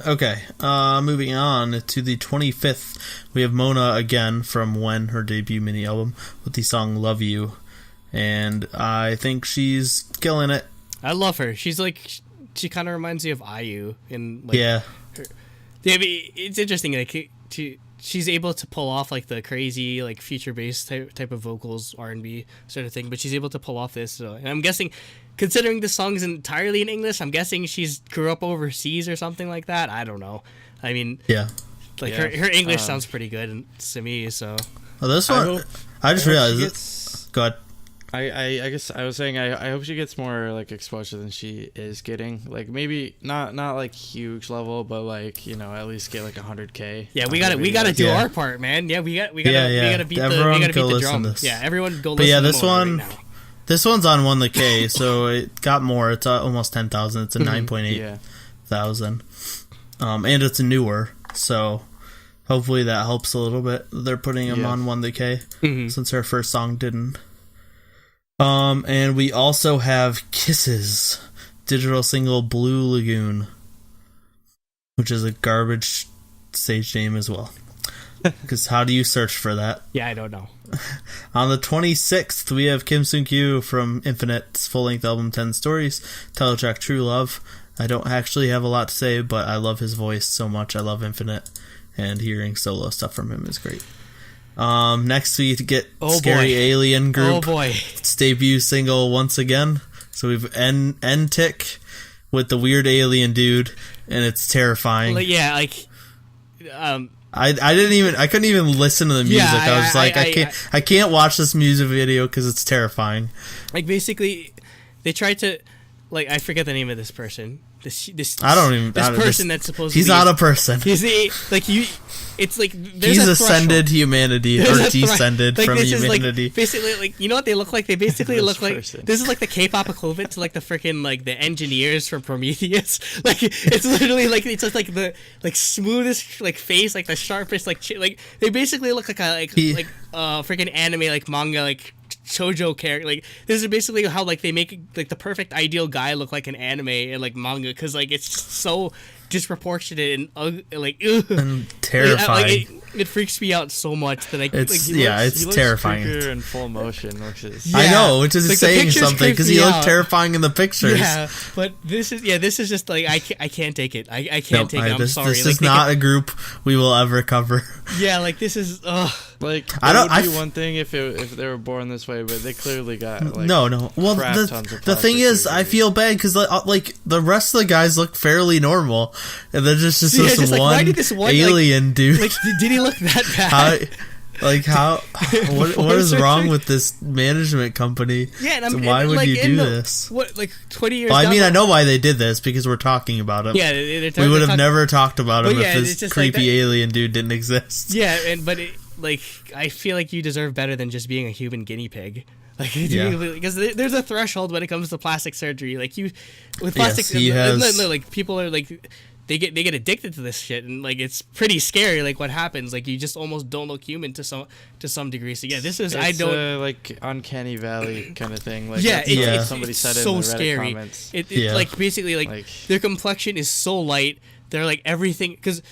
Okay, moving on to the 25th, we have Mona again from When, her debut mini album, with the song Love You, and I think she's killing it. I love her. She's like, she kind of reminds me of IU in like yeah. Yeah, but it's interesting. Like, she's able to pull off like the crazy like future bass type of vocals, R&B sort of thing, but she's able to pull off this. So, and I'm guessing, considering the song is entirely in English, I'm guessing she's grew up overseas or something like that. I don't know. I mean, her English sounds pretty good to me. So, well, this one, I just realized. Go ahead. I guess I was saying I hope she gets more like exposure than she is getting. Like maybe not like huge level, but like, you know, at least get like 100K. Yeah, we gotta do our part, man. Yeah, we gotta beat the drum. Yeah, everyone go. But listen yeah, to this one, right now. This one's on 1K, so it got more. It's almost 10,000. It's a 9.8 thousand, and it's newer, so hopefully that helps a little bit. They're putting them on 1K since her first song didn't. And we also have Kisses, digital single Blue Lagoon, which is a garbage stage name as well. Because how do you search for that? Yeah, I don't know. On the 26th, we have Kim Seung-kyu from Infinite's full-length album 10 Stories, title track True Love. I don't actually have a lot to say, but I love his voice so much. I love Infinite, and hearing solo stuff from him is great. Next we get Scary Alien Group. Oh boy. Its debut single once again. So we've N-Tick with the weird alien dude, and it's terrifying. Yeah, like I couldn't even listen to the music. I was like, I can't watch this music video because it's terrifying. Like basically they tried to, like, I forget the name of this person. This person that's supposed to be... He's not a person. He's it's like he's ascended humanity or descended from humanity. Like, basically, like, you know what they look like? They basically look like this is like the K-pop equivalent to like the freaking like the engineers from Prometheus. Like it's literally like it's just like the like smoothest like face, like the sharpest like like they basically look like a freaking anime like manga like shoujo character. Like this is basically how like they make like the perfect ideal guy look like an anime and like manga, because like it's just so disproportionate and like and terrifying. It freaks me out so much that it's he terrifying. Looks in full motion, which is I know, which is like saying something because he looked terrifying in the pictures. Yeah, but this is just like I can't take it. I can't take it. I'm sorry. This is not a group we will ever cover. Yeah, like this is like it would be one thing if they were born this way, but they clearly got like no. Well, the thing is, I feel bad because like the rest of the guys look fairly normal, and they're just this one alien dude. Like, did he look that bad? What is wrong with this management company? Yeah, and why would you do this? What, like 20 years? Well, I mean, I know why they did this because we're talking about it. Yeah, we would have never talked about him if this creepy alien dude didn't exist. Yeah, but I feel like you deserve better than just being a human guinea pig. Like, because there's a threshold when it comes to plastic surgery. Like with plastic, yes, he has... like people are like they get addicted to this shit, and like it's pretty scary. Like what happens, like you just almost don't look human to some degree. So yeah, this is it's like uncanny valley kind of thing. Like somebody it's said so in the Reddit scary. comments. Like basically like their complexion is so light. They're like everything because.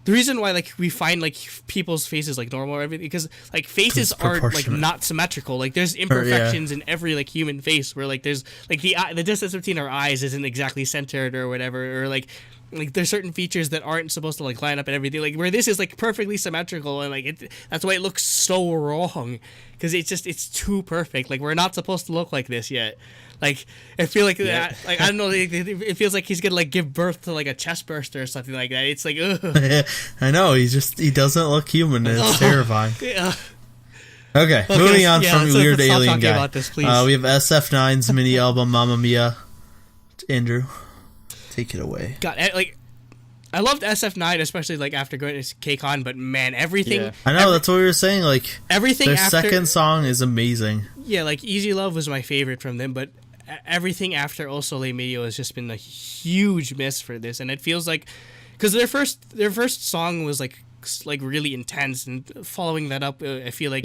The reason why like we find like people's faces like normal or everything because like faces are like not symmetrical. Like there's imperfections in every like human face where like there's like the distance between our eyes isn't exactly centered or whatever, or like there's certain features that aren't supposed to like line up and everything, like where this is like perfectly symmetrical, and like that's why it looks so wrong, because it's too perfect. Like we're not supposed to look like this yet. Like I feel like that, like I don't know, it feels like he's gonna like give birth to like a chest burster or something like that. It's like ugh. I know, he doesn't look human, and it's terrifying. Yeah. Okay, moving on from Weird Alien Guy. About this, we have SF9's mini album Mamma Mia. Andrew, take it away. God, like I loved SF9, especially like after going to KCON, but man, everything. Yeah. I know, that's what we were saying. Like everything. Their second song is amazing. Yeah, like Easy Love was my favorite from them, but everything after O Sole Mio has just been a huge miss for this, and it feels like because their first song was like really intense, and following that up, I feel like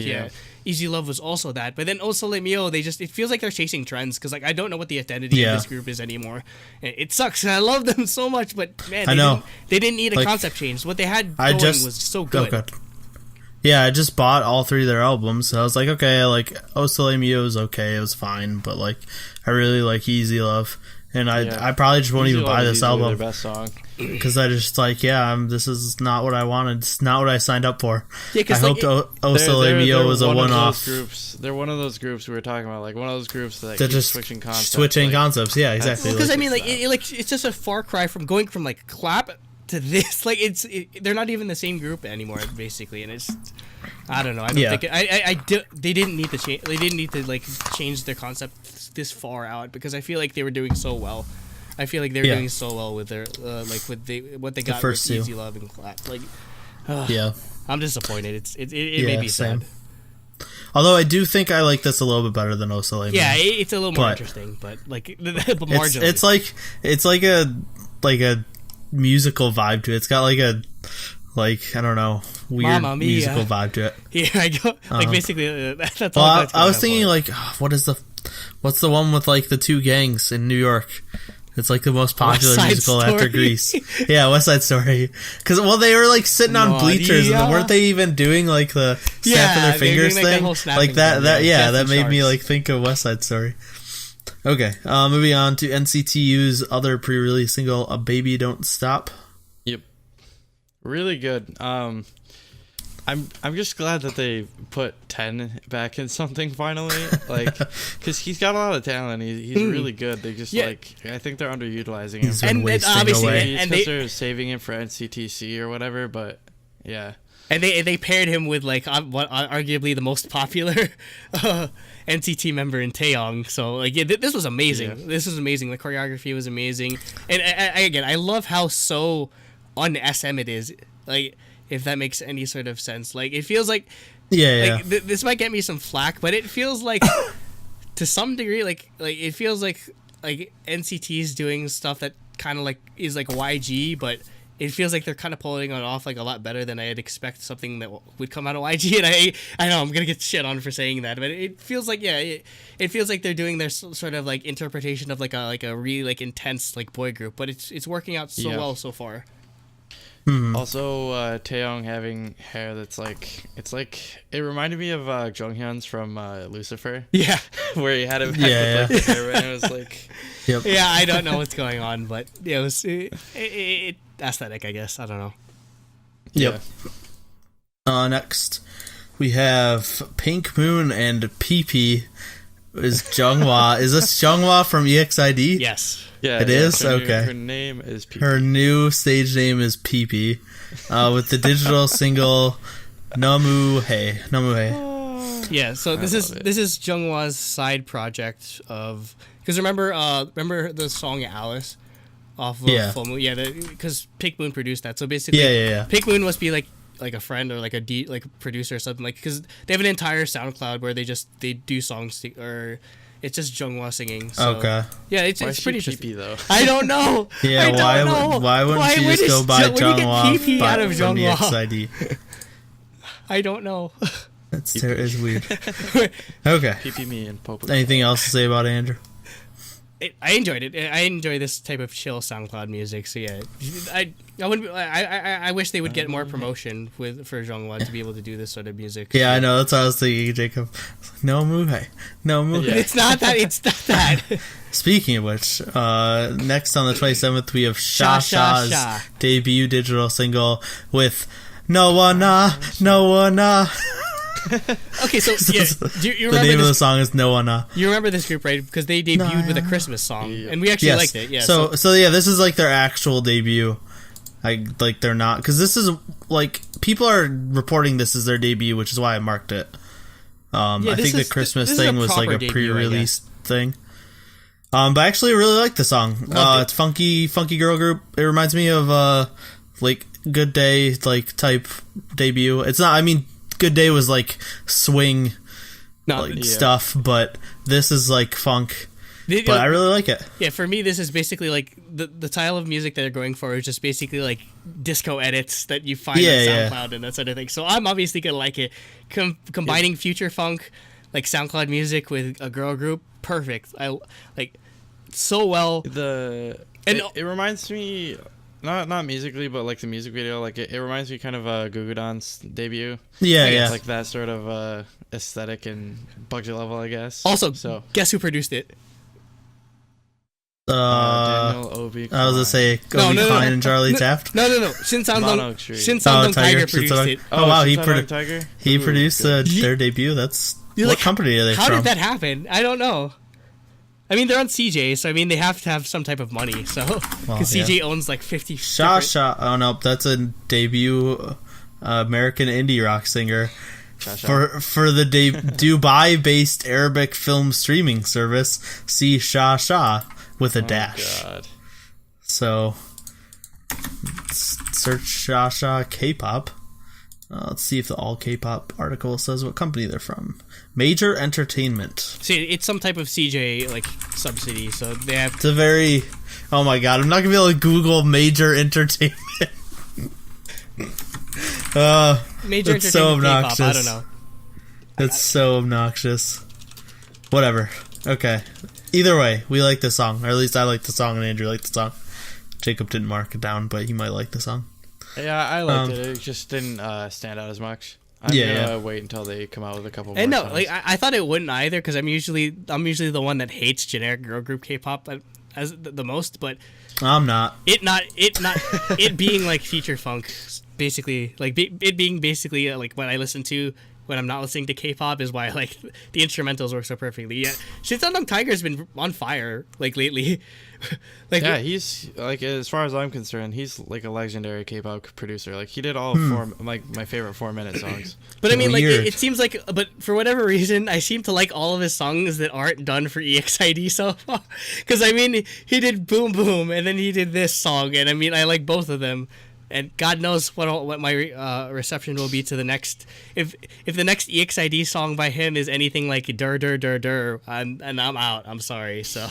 Easy Love was also that, but then O Sole Mio, it feels like they're chasing trends, because like I don't know what the identity of this group is anymore. It sucks, and I love them so much, but man, they didn't need a concept change. What they had going was so good. Oh, yeah, I just bought all 3 of their albums, so I was like, okay, like O Sole Mio was okay, it was fine, but like I really like Easy Love, and I probably just won't even buy this album. Their best song. Because I just like, this is not what I wanted. It's not what I signed up for. Yeah, I hoped O Sole Mio was a one-off. They're one of those groups we were talking about, like one of those groups that keep just switching concepts. Switching concepts, yeah, exactly. Because I mean, like it's just a far cry from going from like clap to this. Like they're not even the same group anymore, basically, and it's. I don't know. I don't think they didn't need to change. They didn't need to like change their concept this far out, because I feel like they were doing so well. I feel like they're doing so well with their what they got with Easy Love and Clap. Like, I'm disappointed. It made me sad. Although I do think I like this a little bit better than O Sole Mio. Yeah, it's a little more interesting, but like marginally. It's like a musical vibe to it. It's got like a I don't know, weird musical vibe to it. Here I go. Like basically, that's all. Well, I was thinking like, what's the one with like the 2 gangs in New York? It's like the most popular musical after Grease. Yeah, West Side Story. Because they were like sitting on bleachers, and weren't they even doing like the snapping their fingers thing? Like that that made me like think of West Side Story. Okay, moving on to NCTU's other pre-release single, "A Baby Don't Stop." Yep, really good. I'm just glad that they put 10 back in something finally, like, because he's got a lot of talent. He's really good. They just I think they're underutilizing him. And obviously, they're saving him for NCTC or whatever. But yeah, and they paired him with like what arguably the most popular NCT member in Taeyong. So like this was amazing. Yeah. This was amazing. The choreography was amazing, and I love how so un-SM it is. Like, if that makes any sort of sense. Like, it feels like... this might get me some flack, but it feels like, to some degree, like it feels like NCT is doing stuff that kind of, like, is like YG, but it feels like they're kind of pulling it off, like, a lot better than I'd expect something that would come out of YG, and I know I'm gonna get shit on for saying that, but it feels like, it feels like they're doing their sort of, like, interpretation of, like a really, like, intense, like, boy group, but it's working out so well so far. Mm-hmm. Also, Taeyong having hair that's like, it reminded me of Jonghyun's from Lucifer. Yeah. Where he had it back with like, the hair, and it was like... Yep. Yeah, I don't know what's going on, but it was aesthetic, I guess. I don't know. Yep. Yeah. Next, we have Pink Moon and PP. Is Jungwha. Is this Jungwha from EXID? Yes. Yeah, it is? Okay. Her name is PP. Her new stage name is PP. With the digital single Nomuhei. Yeah, so this is Jungwha's side project of... Because remember the song Alice off of Full Moon? Yeah, because Pink Moon produced that. So basically, Pink Moon must be like a friend or like a producer or something, like, because they have an entire SoundCloud where they do songs or It's just Jungwoo singing. So, okay. Yeah, it's pretty cheapy though. I don't know. Yeah, why wouldn't you just go buy Jungwoo from the I.C.E? I don't know. It's weird. Okay. PP me and Popo. Anything else to say about Andrew? I enjoyed it. I enjoy this type of chill SoundCloud music. So yeah, I wish they would get more promotion for Jungwoo to be able to do this sort of music. Yeah, I know. That's what I was thinking, Jacob. No muhe. Yeah. It's not that. It's not that. Speaking of which, next on the 27th we have Sha Sha's debut digital single with No One Na. Okay, so yeah, do you remember the name of the song is No One Na. You remember this group, right? Because they debuted with a Christmas song, and we actually liked it. Yeah. So yeah, this is like their actual debut. They're not, because this is like people are reporting this as their debut, which is why I marked it. I think the Christmas thing was like a pre-release thing. But I actually really like the song. It's funky girl group. It reminds me of like Good Day type debut. It's not. I mean, Good Day was like swing stuff, but this is like funk. But I really like it. Yeah, for me, this is basically like the style of music that they're going for is just basically like disco edits that you find on SoundCloud and that sort of thing. So I'm obviously gonna like it. Combining future funk, like SoundCloud music with a girl group, perfect. I like so well. It reminds me. Not musically, but like the music video, like it reminds me kind of Goo Goo Dolls' debut. Yeah. It's like that sort of aesthetic and budget level, I guess. Also, guess who produced it? Daniel Obi. I was gonna say Obi Klein and Charlie Taft. No. Shin Sang Tiger produced it. Oh wow, he produced their debut. That's what company are they from? How did that happen? I don't know. I mean, they're on CJ, so I mean, they have to have some type of money. So, because CJ owns like 50. Sha. Oh no, that's a debut American indie rock singer for the Dubai-based Arabic film streaming service. See Sha with a dash. God. So, search Sha K-pop. Let's see if the All K-pop article says what company they're from. Major Entertainment. See, it's some type of CJ like subsidy, so they have. It's a very. Oh my god, I'm not gonna be able to Google Major Entertainment. Major it's so obnoxious. K-pop, I don't know. It's so obnoxious. Whatever. Okay. Either way, we like the song, or at least I like the song, and Andrew liked the song. Jacob didn't mark it down, but he might like the song. Yeah, I liked it. It just didn't stand out as much. I'm gonna wait until they come out with a couple more. And no, songs. like I thought it wouldn't either, because I'm usually the one that hates generic girl group K-pop as the most, but I'm not. It being like feature funk, basically, like it being basically like what I listen to when I'm not listening to K-pop is why like the instrumentals work so perfectly. Yeah, Shin Sang Tiger's been on fire like lately. Like he's like, as far as I'm concerned, he's like a legendary K-pop producer. Like he did all four, like my favorite 4-minute songs. But I mean, like it seems like, but for whatever reason, I seem to like all of his songs that aren't done for EXID so far. Because I mean, he did Boom Boom, and then he did this song, and I mean, I like both of them. And God knows what my reception will be to the next. If the next EXID song by him is anything like Dur Dur Dur Dur, and I'm out. I'm sorry. So.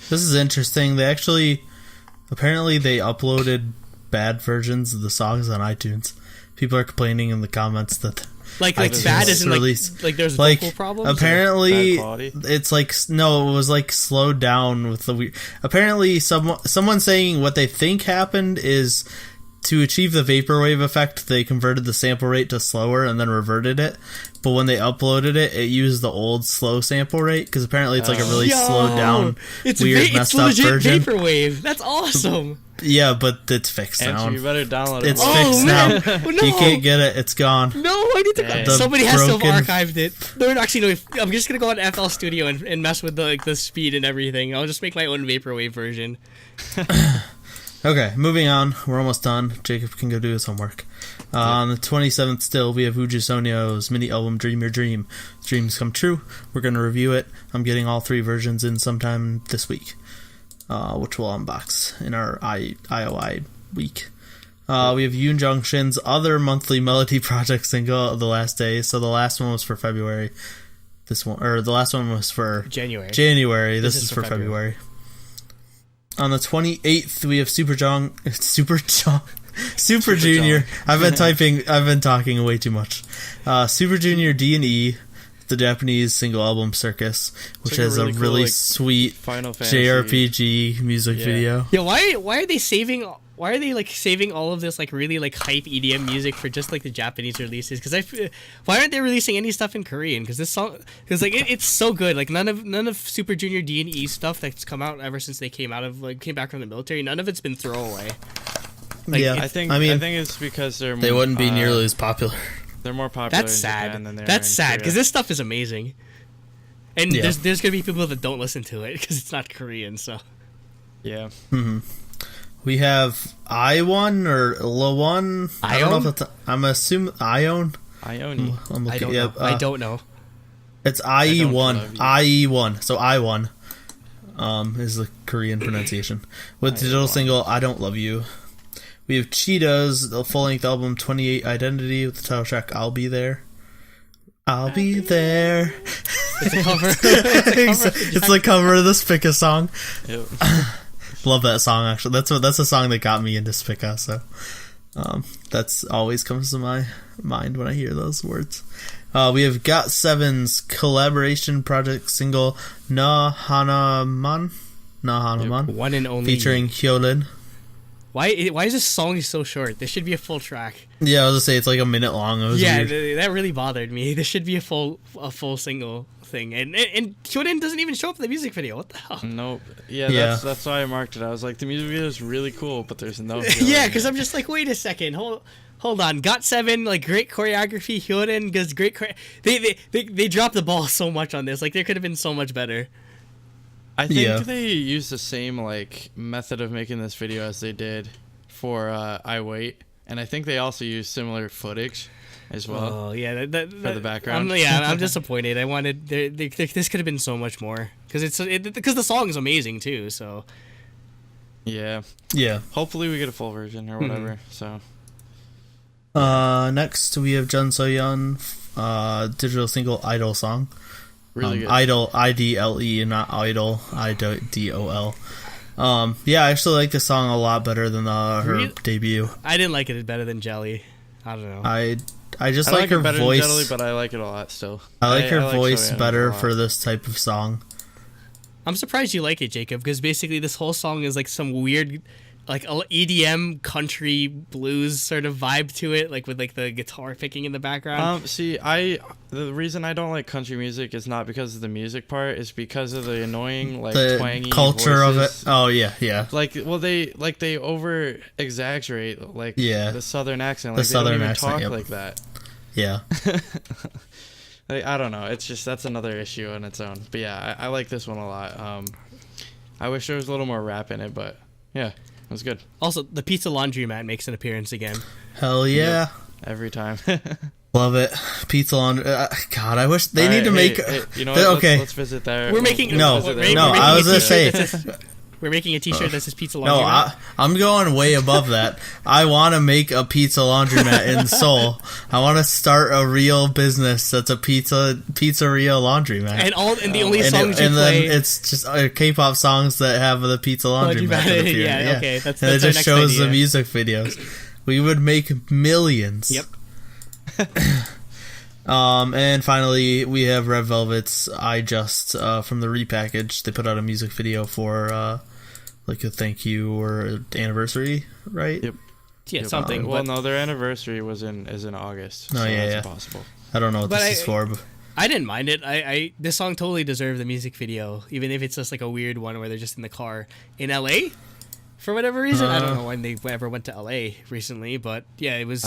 This is interesting. They apparently they uploaded bad versions of the songs on iTunes. People are complaining in the comments that like bad isn't like there's vocal problems. Apparently, it's like it was like slowed down with the weird. Apparently, someone saying what they think happened is to achieve the vaporwave effect, they converted the sample rate to slower and then reverted it. But when they uploaded it, it used the old slow sample rate, because apparently it's like a really slowed down, weird, messed up version. Vaporwave. That's awesome. Yeah, but it's fixed now. You better download it. It's fixed now. No. You can't get it. It's gone. No, I need to. Somebody has to have archived it. No, actually, no. I'm just gonna go on FL Studio and mess with the speed and everything. I'll just make my own vaporwave version. Okay, moving on. We're almost done. Jacob can go do his homework. On the 27th still, we have Uju Sonyo's mini album Dream Your Dream. Dreams Come True. We're going to review it. I'm getting all 3 versions in sometime this week, which we'll unbox in our IOI week. We have Yoon Jung Shin's other monthly melody project single, The Last Day. So the last one was for February. This one, or the last one was for January. This is for February. On the 28th, we have Super Junior. I've been talking way too much. Super Junior D&E, the Japanese single album Circus, which has a really cool, sweet Final Fantasy JRPG music video. Yeah, why are they saving all of this like really like hype EDM music for just like the Japanese releases? Because why aren't they releasing any stuff in Korean? Because like it's so good. Like none of Super Junior D&E stuff that's come out ever since they came back from the military. None of it's been throwaway. Like, I think it's because they wouldn't be nearly as popular. They're more popular. That's sad. Japan than they are That's in sad Korea. because this stuff is amazing. And there's gonna be people that don't listen to it because it's not Korean. So yeah. Mm-hmm. We have I1 or Lo1. I don't know if that's. I'm assuming Ione. Ione. I don't know. It's IE1. IE1. So I1 is the Korean pronunciation. With the digital single I Don't Love You. We have Cheetahs, the full-length album 28 Identity with the title track I'll Be There. I'll be there. It's a cover. It's the cover of the Spica song. Yep. Love that song, actually. That's a song that got me into Spica, so that's always comes to my mind when I hear those words. We have GOT7's collaboration project single Na Hanaman. One and only. Featuring Hyolyn. Why is this song so short? This should be a full track. Yeah, I was gonna say it's like a minute long. That really bothered me. This should be a full single thing. And Hyolyn doesn't even show up in the music video. What the hell? Nope. Yeah. That's why I marked it. I was like, the music video is really cool, but there's no. Yeah, because I'm just like, wait a second, hold on. GOT7, like great choreography. Hyolyn does great. They dropped the ball so much on this. Like there could have been so much better. I think they used the same like method of making this video as they did for I Wait, and I think they also used similar footage as well. Oh yeah, for the background. I'm disappointed. I wanted this could have been so much more because because the song is amazing too. So yeah. Hopefully we get a full version or whatever. So next we have Jun So-yeon, digital single Idol song. Really good. Idol, IDLE, not Idol, IDOL. Yeah, I actually like this song a lot better than her debut. I didn't like it better than Jelly. I don't know. I just like her voice. Jelly, but I like it a lot still. I like her voice better for this type of song. I'm surprised you like it, Jacob, because basically this whole song is like some weird, like EDM country blues sort of vibe to it, like with like the guitar picking in the background. The reason I don't like country music is not because of the music part, it's because of the annoying like the twangy culture voices. of it. Oh yeah. They over exaggerate like the southern accent. Like the southern they don't even accent, talk like that. Yeah. Like, I don't know. It's just that's another issue on its own. But yeah, I like this one a lot. I wish there was a little more rap in it, but yeah. It was good. Also, the Pizza Laundromat makes an appearance again. Hell yeah. Yep. Every time. Love it. Pizza Laundry. God, I wish they need to make. You know what? Okay. Let's visit there. We're making. No, I was going to say. We're making a t-shirt that says Pizza Laundromat. No, I'm going way above that. I want to make a pizza laundromat in Seoul. I want to start a real business that's a pizzeria laundromat. And the only songs you play... then it's just K-pop songs that have the pizza laundromat. Yeah, okay. That's and it just shows idea. the music videos. We would make millions. Yep. And finally, we have Red Velvet's I Just from the repackage. They put out a music video for like a thank you or anniversary, right? Yep. Yeah, something. Well, no, their anniversary is in August. Oh, So yeah, that's possible. I don't know what this is for. But I didn't mind it. This song totally deserved the music video, even if it's just like a weird one where they're just in the car in LA. For whatever reason, I don't know when they ever went to LA recently, but yeah, it was.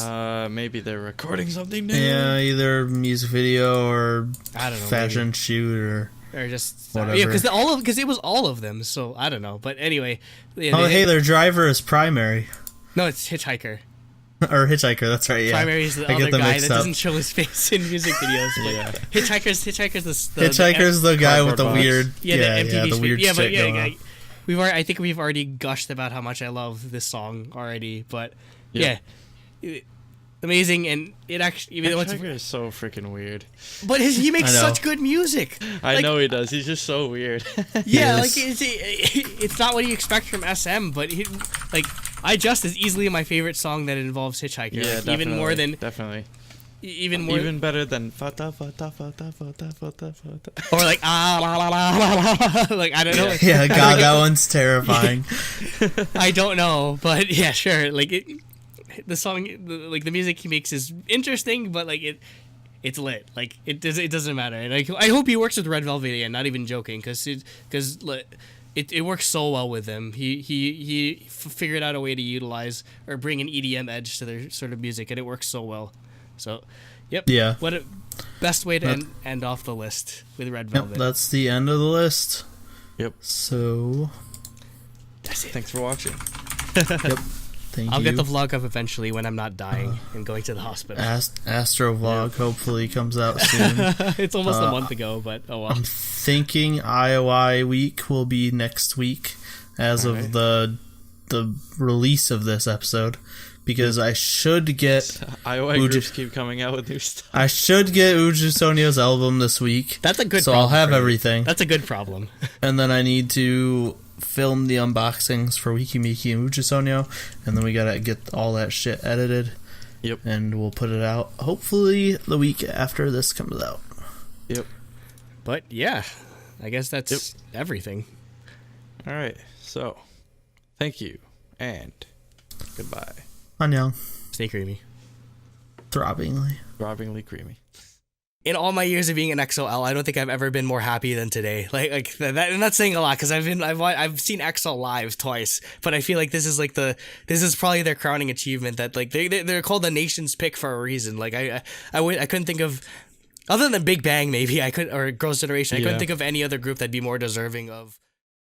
Maybe they're recording something new. Yeah, either music video or I don't know, fashion shoot or just whatever. Yeah, because it was all of them. So I don't know, but anyway. Yeah, their driver is Primary. No, it's Hitchhiker. Or Hitchhiker, that's right. Yeah, Primary is the other guy that doesn't show his face in music videos. But yeah, Hitchhiker's the guy with the weird. The MTV the weird shit going on. I think we've already gushed about how much I love this song already, but yeah. amazing, and it actually even though it's is so freaking weird. But he makes such good music. I know he does. He's just so weird. Yeah, like it's not what you expect from SM, but I Just is easily my favorite song that involves Hitchhiker. Yeah, like, even more than definitely. Even better than fata fata fata fata fata fata. Or like la la la la, like I don't know. Yeah, God, that one's terrifying. I don't know, but yeah, sure. Like the song, like the music he makes is interesting, but like it's lit. Like it doesn't matter. And I hope he works with Red Velvet again. Not even joking, because it works so well with them. He figured out a way to utilize or bring an EDM edge to their sort of music, and it works so well. So, yep. Yeah. What a best way to end off the list with Red Velvet. Yep, that's the end of the list. Yep. So, that's it. Thanks for watching. Yep. Thank I'll you. get the vlog up eventually when I'm not dying and going to the hospital. Astro vlog hopefully comes out soon. It's almost a month ago, but oh well. I'm thinking IOI week will be next week as of the release of this episode. Because I should get IOI groups keep coming out with new stuff. I should get Uju Sonyo's album this week. That's a good so problem. I'll have everything. That's a good problem. And then I need to film the unboxings for Wiki Miki and Uju Sonyo. And then we gotta get all that shit edited. Yep. And we'll put it out hopefully the week after this comes out. Yep. But yeah, I guess that's everything. All right. So, thank you and goodbye. Annyeong. Stay creamy. Throbbingly creamy. In all my years of being an XOL, I don't think I've ever been more happy than today. Like that, and that's saying a lot because I've seen EXO live twice, but I feel like this is probably their crowning achievement. That like they're called the nation's pick for a reason. Like I couldn't think of, other than Big Bang maybe or Girls' Generation, I couldn't think of any other group that'd be more deserving of